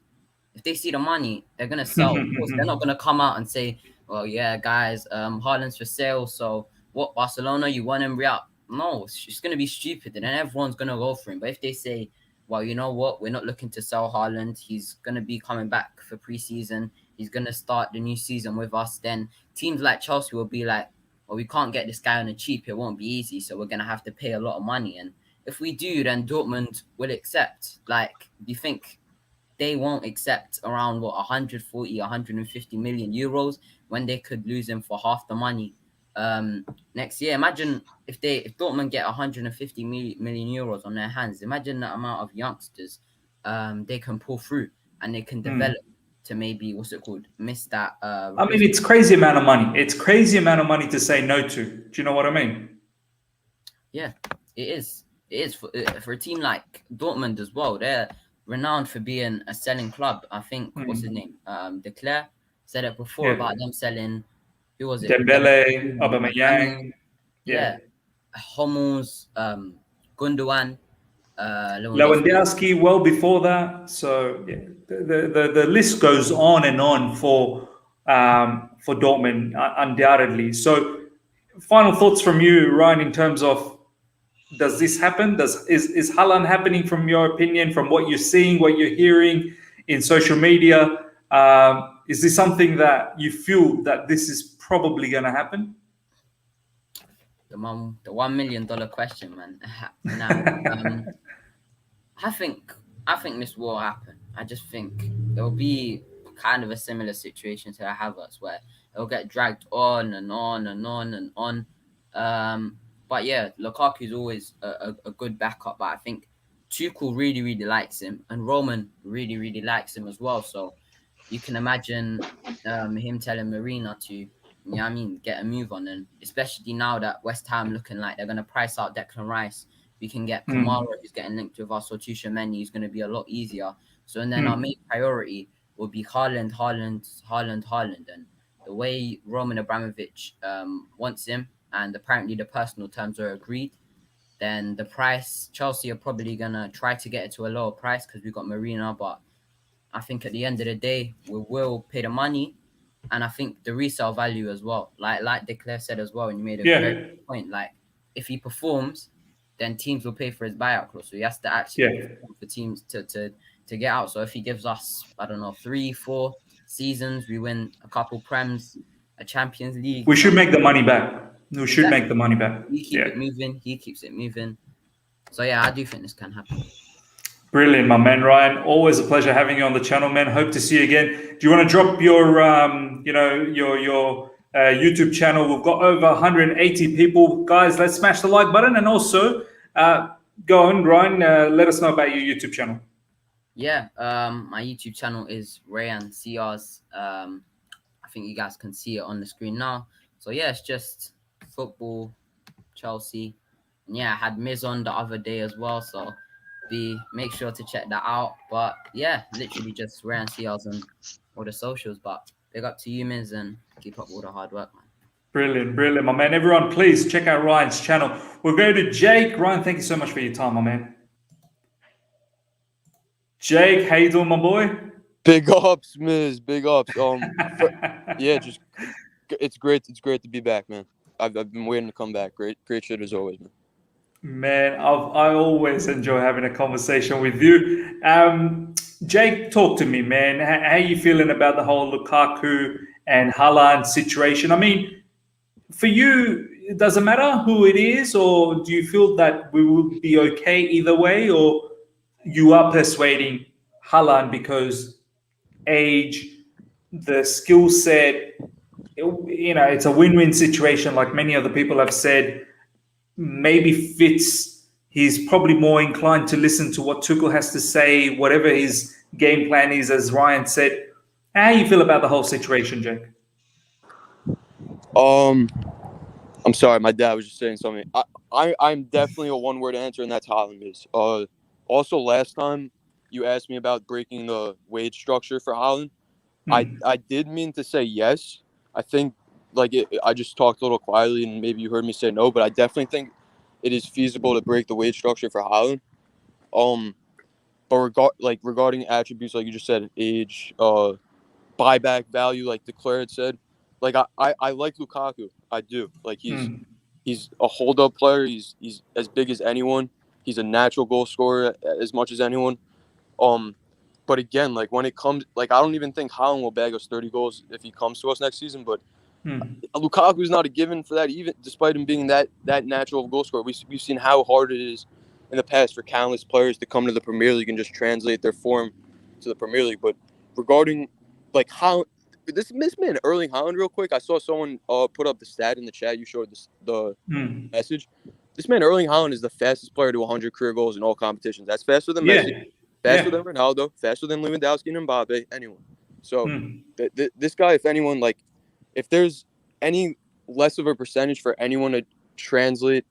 If they see the money, they're going to sell. Of course, they're not going to come out and say, well, yeah, guys, Haaland's for sale. So what, Barcelona, you want him re-up? No, it's just going to be stupid. And then everyone's going to go for him. But if they say, well, you know what? We're not looking to sell Haaland. He's going to be coming back for preseason. He's going to start the new season with us. Then teams like Chelsea will be like, well, we can't get this guy on the cheap. It won't be easy. So we're going to have to pay a lot of money. And if we do, then Dortmund will accept. Like, do you think they won't accept around 140, 150 million euros when they could lose him for half the money next year? Imagine if Dortmund get 150 million euros on their hands. Imagine the amount of youngsters they can pull through and they can develop to maybe miss that. I mean, it's crazy amount of money. It's crazy amount of money to say no to. Do you know what I mean? Yeah, it is. It is for a team like Dortmund as well. They're renowned for being a selling club. I think what's his name? De Cler said it before about them selling. Who was it? Dembele, Aubameyang. Yeah, Hummels, Gundogan, Lewandowski well before that. So yeah, the list goes on and on for Dortmund undoubtedly. So final thoughts from you, Ryan, in terms of does this happen? Is Haaland happening from your opinion, from what you're seeing, what you're hearing in social media? Is this something that you feel that this is probably going to happen? The $1 million question, man. Now, I think this will happen. I just think it'll be kind of a similar situation to Havertz, where it'll get dragged on and on and on and on. But yeah, Lukaku's always a good backup. But I think Tuchel really, really likes him, and Roman really, really likes him as well. So you can imagine him telling Marina to, get a move on. And especially now that West Ham looking like they're going to price out Declan Rice, we can get Kamara, who's getting linked with us, or Tchouaméni, who's going to be a lot easier. So, and then our main priority will be Haaland. And the way Roman Abramovich wants him, and apparently the personal terms are agreed, then the price, Chelsea are probably going to try to get it to a lower price because we've got Marina. But I think at the end of the day, we will pay the money. And I think the resale value as well, like De Cler said as well, and you made a great point. Like, if he performs, then teams will pay for his buyout clause. So he has to actually perform for teams to get out. So if he gives us, 3-4 seasons, we win a couple Prems, a Champions League. We should make the money back. We should make the money back. We keep it moving. He keeps it moving. So yeah, I do think this can happen. Brilliant, my man, Ryan. Always a pleasure having you on the channel, man. Hope to see you again. Do you want to drop your, your YouTube channel? We've got over 180 people, guys. Let's smash the like button, and also go on, Ryan. Let us know about your YouTube channel. Yeah, my YouTube channel is Rayan CRs. I think you guys can see it on the screen now. So yeah, it's just football, Chelsea, and yeah, I had Miz on the other day as well. So make sure to check that out. But yeah, literally just Rayan CRs on all the socials. But big up to you, Miz, and keep up all the hard work, man. Brilliant, my man. Everyone, please check out Ryan's channel. We'll go to Jake. Ryan, thank you so much for your time, my man. Jake, how you doing, my boy? Big ups, Miz. Big ups. Just it's great. It's great to be back, man. I've been waiting to come back. Great shit as always, man. Man, I always enjoy having a conversation with you. Jake, talk to me, man. How are you feeling about the whole Lukaku and Haaland situation? I mean, for you, it doesn't matter who it is, or do you feel that we will be okay either way, or you are persuading Haaland because age, the skill set, it's a win-win situation, like many other people have said. Maybe Fitz, he's probably more inclined to listen to what Tuchel has to say, whatever his game plan is, as Ryan said. How do you feel about the whole situation, Jake? I'm sorry, my dad was just saying something. I'm definitely a one-word answer, and that's Haaland is. Also, last time you asked me about breaking the wage structure for Haaland, I did mean to say yes. I think I just talked a little quietly, and maybe you heard me say no, but I definitely think it is feasible to break the wage structure for Haaland. But regarding attributes, like you just said, age, buyback value, like De Cler had said, like I like Lukaku. I do. Like he's a hold-up player. He's as big as anyone. He's a natural goal scorer as much as anyone. But again, like when it comes, like I don't even think Haaland will bag us 30 goals if he comes to us next season. But Lukaku is not a given for that, even despite him being that natural goal scorer. We've seen how hard it is in the past for countless players to come to the Premier League and just translate their form to the Premier League. But regarding like Haaland, this man Erling Haaland, real quick, I saw someone put up the stat in the chat. You showed the message. This man Erling Haaland is the fastest player to 100 career goals in all competitions. That's faster than Messi, faster than Ronaldo, faster than Lewandowski and Mbappe, anyone. So this guy, if anyone, like, if there's any less of a percentage for anyone to translate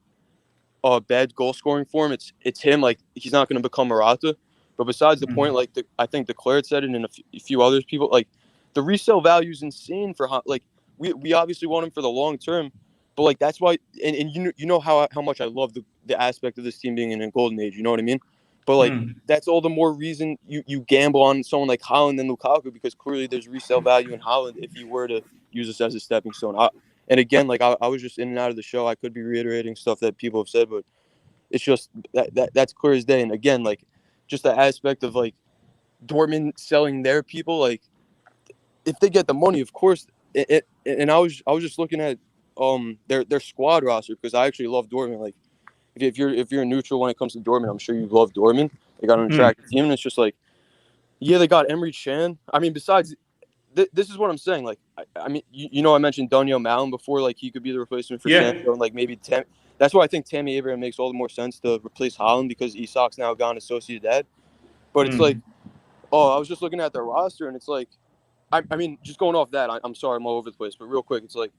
a bad goal scoring form, it's him. Like, he's not going to become Morata. But besides the point, like, I think the Claret said it, and a few others people, like, the resale value is insane for like, we obviously want him for the long term, but like, that's why, and you know how much I love the aspect of this team being in a golden age, you know what I mean? But like, that's all the more reason you gamble on someone like Haaland and Lukaku, because clearly there's resale value in Haaland if you were to use this as a stepping stone. And again, like, I was just in and out of the show. I could be reiterating stuff that people have said, but it's just that's clear as day. And again, like, just the aspect of like Dortmund selling their people, like, if they get the money, of course. And I was just looking at their squad roster, because I actually love Dortmund. Like, if you're neutral when it comes to Dortmund, I'm sure you love Dortmund. They got an attractive team, and it's just like, yeah, they got Emre Can. I mean, besides, this is what I'm saying. Like, I mean, you know, I mentioned Daniel Malin before. Like, he could be the replacement for Sancho, and like maybe that's why I think Tammy Abraham makes all the more sense to replace Haaland, because Isak's now gone to Sociedad. But it's like, I was just looking at their roster, and it's like, I mean, just going off that, I'm sorry, I'm all over the place, but real quick, it's like,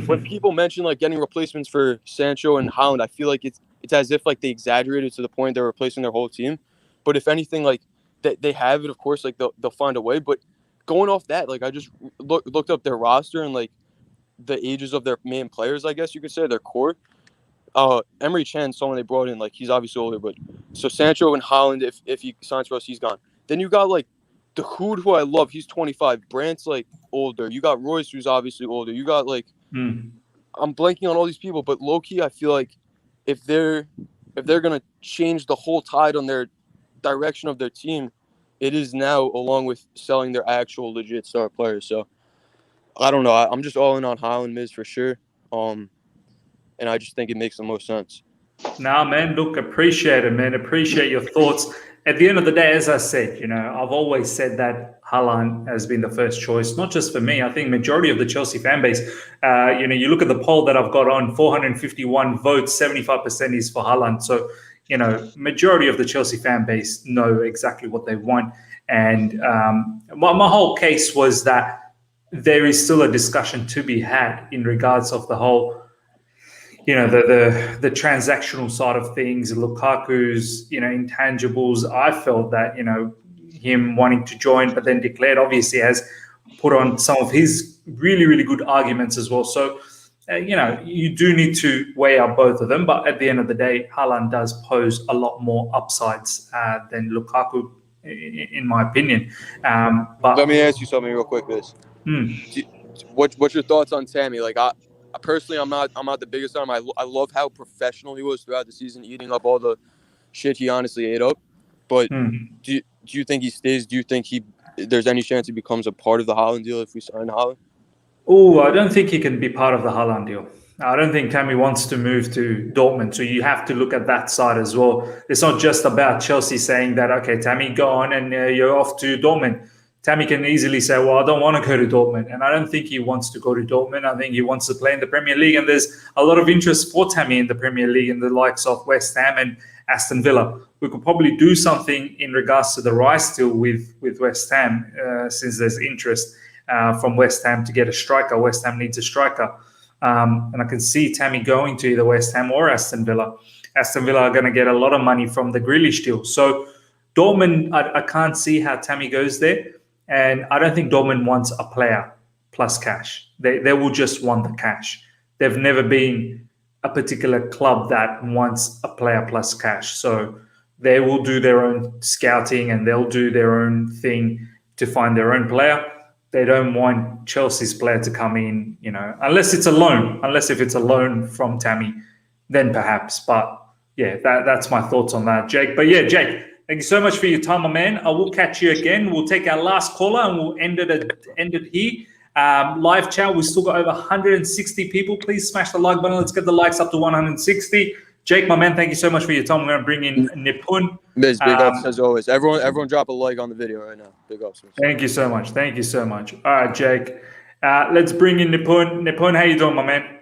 when people mention like getting replacements for Sancho and Haaland, I feel like it's as if like they exaggerated to the point they're replacing their whole team. But if anything, like, they have it, of course, like they'll find a way. But going off that, like, I just looked up their roster and like the ages of their main players, I guess you could say, their core. Emre Can, someone they brought in, like, he's obviously older, but so Sancho and Haaland, if he signs for us, he's gone. Then you got like the Hood, who I love, he's 25. Brandt's like older. You got Royce, who's obviously older. You got like I'm blanking on all these people, but low key, I feel like if they're gonna change the whole tide on their direction of their team, it is now, along with selling their actual legit star players. So I don't know. I'm just all in on Haaland, Miz, for sure. And I just think it makes the most sense. Nah, man, look, appreciate it, man. Appreciate your thoughts. At the end of the day, as I said, you know, I've always said that Haaland has been the first choice, not just for me. I think majority of the Chelsea fan base, you know, you look at the poll that I've got on, 451 votes, 75% is for Haaland. So, you know, majority of the Chelsea fan base know exactly what they want. And my whole case was that there is still a discussion to be had in regards of the whole, you know, the transactional side of things, Lukaku's, you know, intangibles. I felt that, you know, him wanting to join, but then declared, obviously has put on some of his really, really good arguments as well. So, you know, you do need to weigh out both of them. But at the end of the day, Haaland does pose a lot more upsides than Lukaku, in my opinion. But let me ask you something real quick, Liz. What's your thoughts on Tammy? Like, I personally, I'm not the biggest fan. I love how professional he was throughout the season, eating up all the shit he honestly ate up. But do you think he stays? Do you think there's any chance he becomes a part of the Haaland deal if we sign Haaland? Oh, I don't think he can be part of the Haaland deal. I don't think Tammy wants to move to Dortmund. So you have to look at that side as well. It's not just about Chelsea saying that, okay, Tammy, go on and you're off to Dortmund. Tammy can easily say, well, I don't want to go to Dortmund. And I don't think he wants to go to Dortmund. I think he wants to play in the Premier League. And there's a lot of interest for Tammy in the Premier League in the likes of West Ham and Aston Villa. We could probably do something in regards to the Rice deal with West Ham, since there's interest from West Ham to get a striker. West Ham needs a striker. And I can see Tammy going to either West Ham or Aston Villa. Aston Villa are going to get a lot of money from the Grealish deal. So Dortmund, I can't see how Tammy goes there. And I don't think Dortmund wants a player plus cash. They will just want the cash. They've never been a particular club that wants a player plus cash. So they will do their own scouting and they'll do their own thing to find their own player. They don't want Chelsea's player to come in, you know, unless it's a loan. Unless if it's a loan from Tammy, then perhaps. But yeah, that's my thoughts on that, Jake. But yeah, Jake, thank you so much for your time, my man. I will catch you again. We'll take our last caller and we'll end it here. Live chat, we've still got over 160 people. Please smash the like button. Let's get the likes up to 160. Jake, my man, thank you so much for your time. We're going to bring in Nipun. Miz, big ups as always. Everyone drop a like on the video right now. Big ups. Thank you so much. Thank you so much. All right, Jake. Let's bring in Nipun. Nipun, how you doing, my man?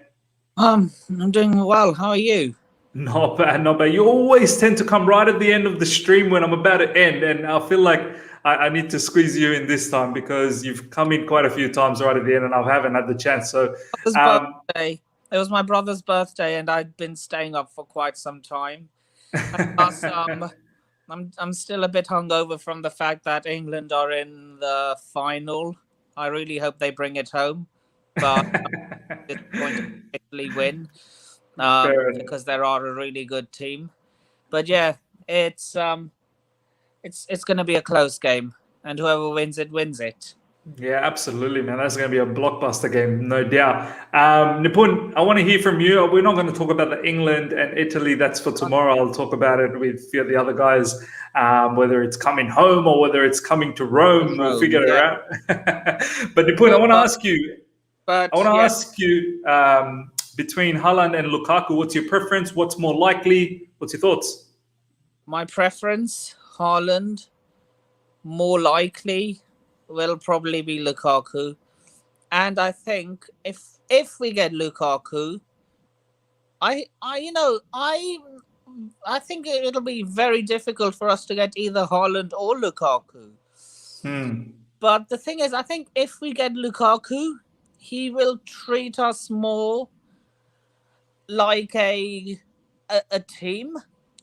I'm doing well. How are you? Not bad, not bad. You always tend to come right at the end of the stream when I'm about to end, and I feel like I need to squeeze you in this time because you've come in quite a few times right at the end, and I haven't had the chance. So, birthday. It was my brother's birthday, and I'd been staying up for quite some time. Plus, I'm still a bit hungover from the fact that England are in the final. I really hope they bring it home, but it's going to actually win because they are a really good team. But yeah, it's going to be a close game, and whoever wins it wins it. Yeah, absolutely, man. That's going to be a blockbuster game, no doubt. Nipun, I want to hear from you. We're not going to talk about the England and Italy. That's for tomorrow. I'll talk about it with the other guys, whether it's coming home or whether it's coming to Rome. We'll figure it out. But Nipun, I want to ask you. Between Haaland and Lukaku, what's your preference? What's more likely? What's your thoughts? My preference, Haaland. More likely will probably be Lukaku. And I think if we get Lukaku, I think it'll be very difficult for us to get either Haaland or Lukaku. But the thing is, I think if we get Lukaku, he will treat us more like a team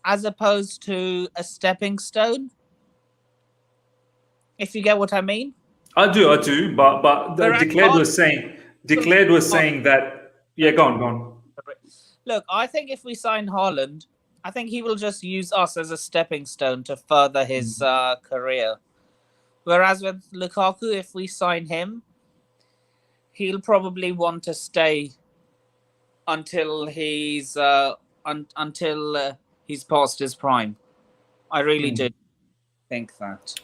as opposed to a stepping stone. If you get what I mean. I do. But Declared was saying that. Yeah, go on. Look, I think if we sign Haaland, I think he will just use us as a stepping stone to further his career. Whereas with Lukaku, if we sign him, he'll probably want to stay until he's past his prime. I really do think that.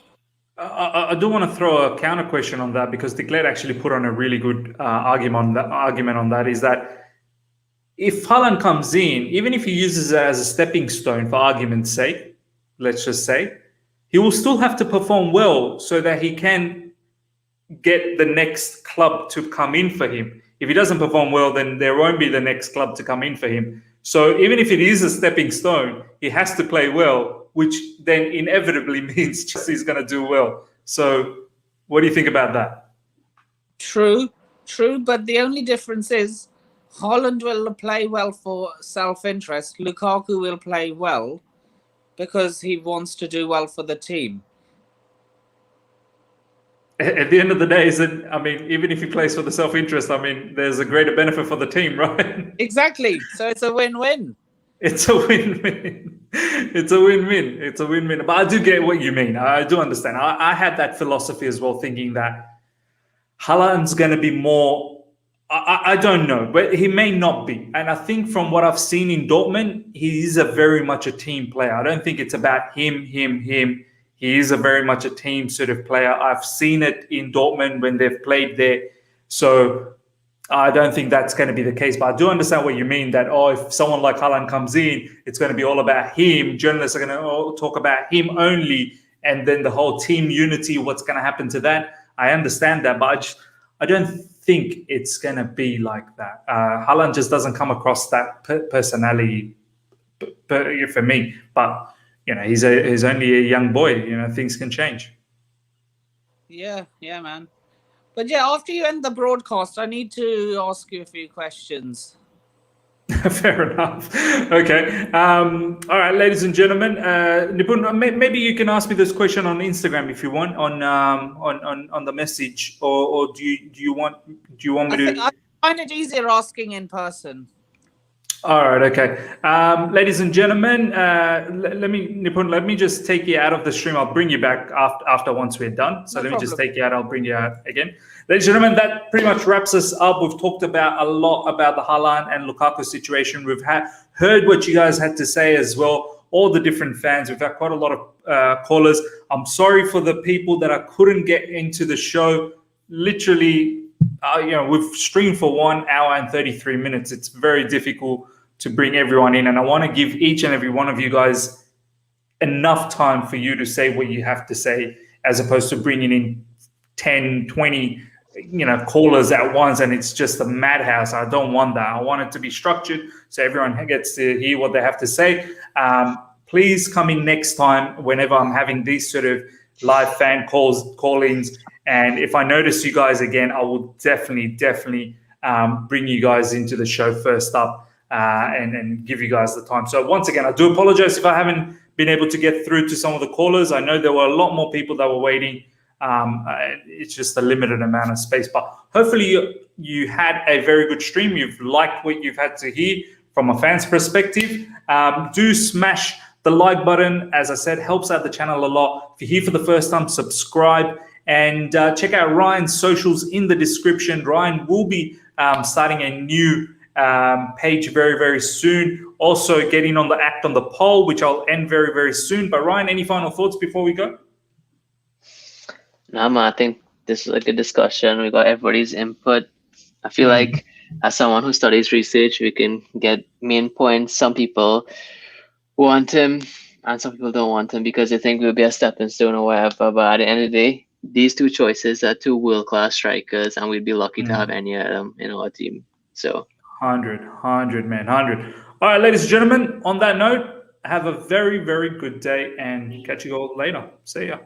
I do want to throw a counter question on that because Declared actually put on a really good argument on that is that if Haaland comes in, even if he uses it as a stepping stone for argument's sake, let's just say, he will still have to perform well so that he can get the next club to come in for him. If he doesn't perform well, then there won't be the next club to come in for him. So even if it is a stepping stone, he has to play well, which then inevitably means Chelsea's going to do well. So what do you think about that? True. But the only difference is Haaland will play well for self-interest. Lukaku will play well because he wants to do well for the team. At the end of the day, even if he plays for the self-interest, there's a greater benefit for the team, right? Exactly. So it's a win-win. It's a win-win. It's a win-win. But I do get what you mean. I do understand. I had that philosophy as well, thinking that Haaland's going to be more... I don't know, but he may not be. And I think from what I've seen in Dortmund, he is very much a team player. I don't think it's about him. He is very much a team sort of player. I've seen it in Dortmund when they've played there. So I don't think that's going to be the case. But I do understand what you mean that, if someone like Haaland comes in, it's going to be all about him. Journalists are going to talk about him only. And then the whole team unity, what's going to happen to that? I understand that. But I don't think it's going to be like that. Haaland just doesn't come across that personality for me. But... he's only a young boy. Things can change. Yeah, man. But yeah, after you end the broadcast, I need to ask you a few questions. Fair enough. Okay. All right, ladies and gentlemen. Nipun, maybe you can ask me this question on Instagram if you want, on the message, or do you want me to? I find it easier asking in person. All right, okay. Ladies and gentlemen, let me just take you out of the stream. I'll bring you back after once we're done. So let me just take you out. I'll bring you out again. Ladies and gentlemen, that pretty much wraps us up. We've talked about a lot about the Haaland and Lukaku situation. We've heard what you guys had to say as well, all the different fans. We've had quite a lot of callers. I'm sorry for the people that I couldn't get into the show. Literally, we've streamed for 1 hour and 33 minutes. It's very difficult to bring everyone in. And I want to give each and every one of you guys enough time for you to say what you have to say, as opposed to bringing in 10, 20, callers at once. And it's just a madhouse. I don't want that. I want it to be structured so everyone gets to hear what they have to say. Please come in next time whenever I'm having these sort of live fan call-ins. And if I notice you guys again, I will definitely bring you guys into the show first up and give you guys the time. So once again, I do apologize if I haven't been able to get through to some of the callers. I know there were a lot more people that were waiting. It's just a limited amount of space, but hopefully you had a very good stream. You've liked what you've had to hear from a fan's perspective. Do smash the like button. As I said, helps out the channel a lot. If you're here for the first time, subscribe and check out Ryan's socials in the description. Ryan will be starting a new page very soon. Also getting on the act on the poll, which I'll end very soon. But Ryan, any final thoughts before we go? No, man, I think this is a good discussion. We got everybody's input. I feel like as someone who studies research, we can get main points. Some people want him and some people don't want him because they think we'll be a stepping stone or whatever. But at the end of the day, these two choices are two world-class strikers, and we'd be lucky to have any of them in our team. So 100, man, 100. All right, ladies and gentlemen, on that note, have a very good day and catch you all later. See ya.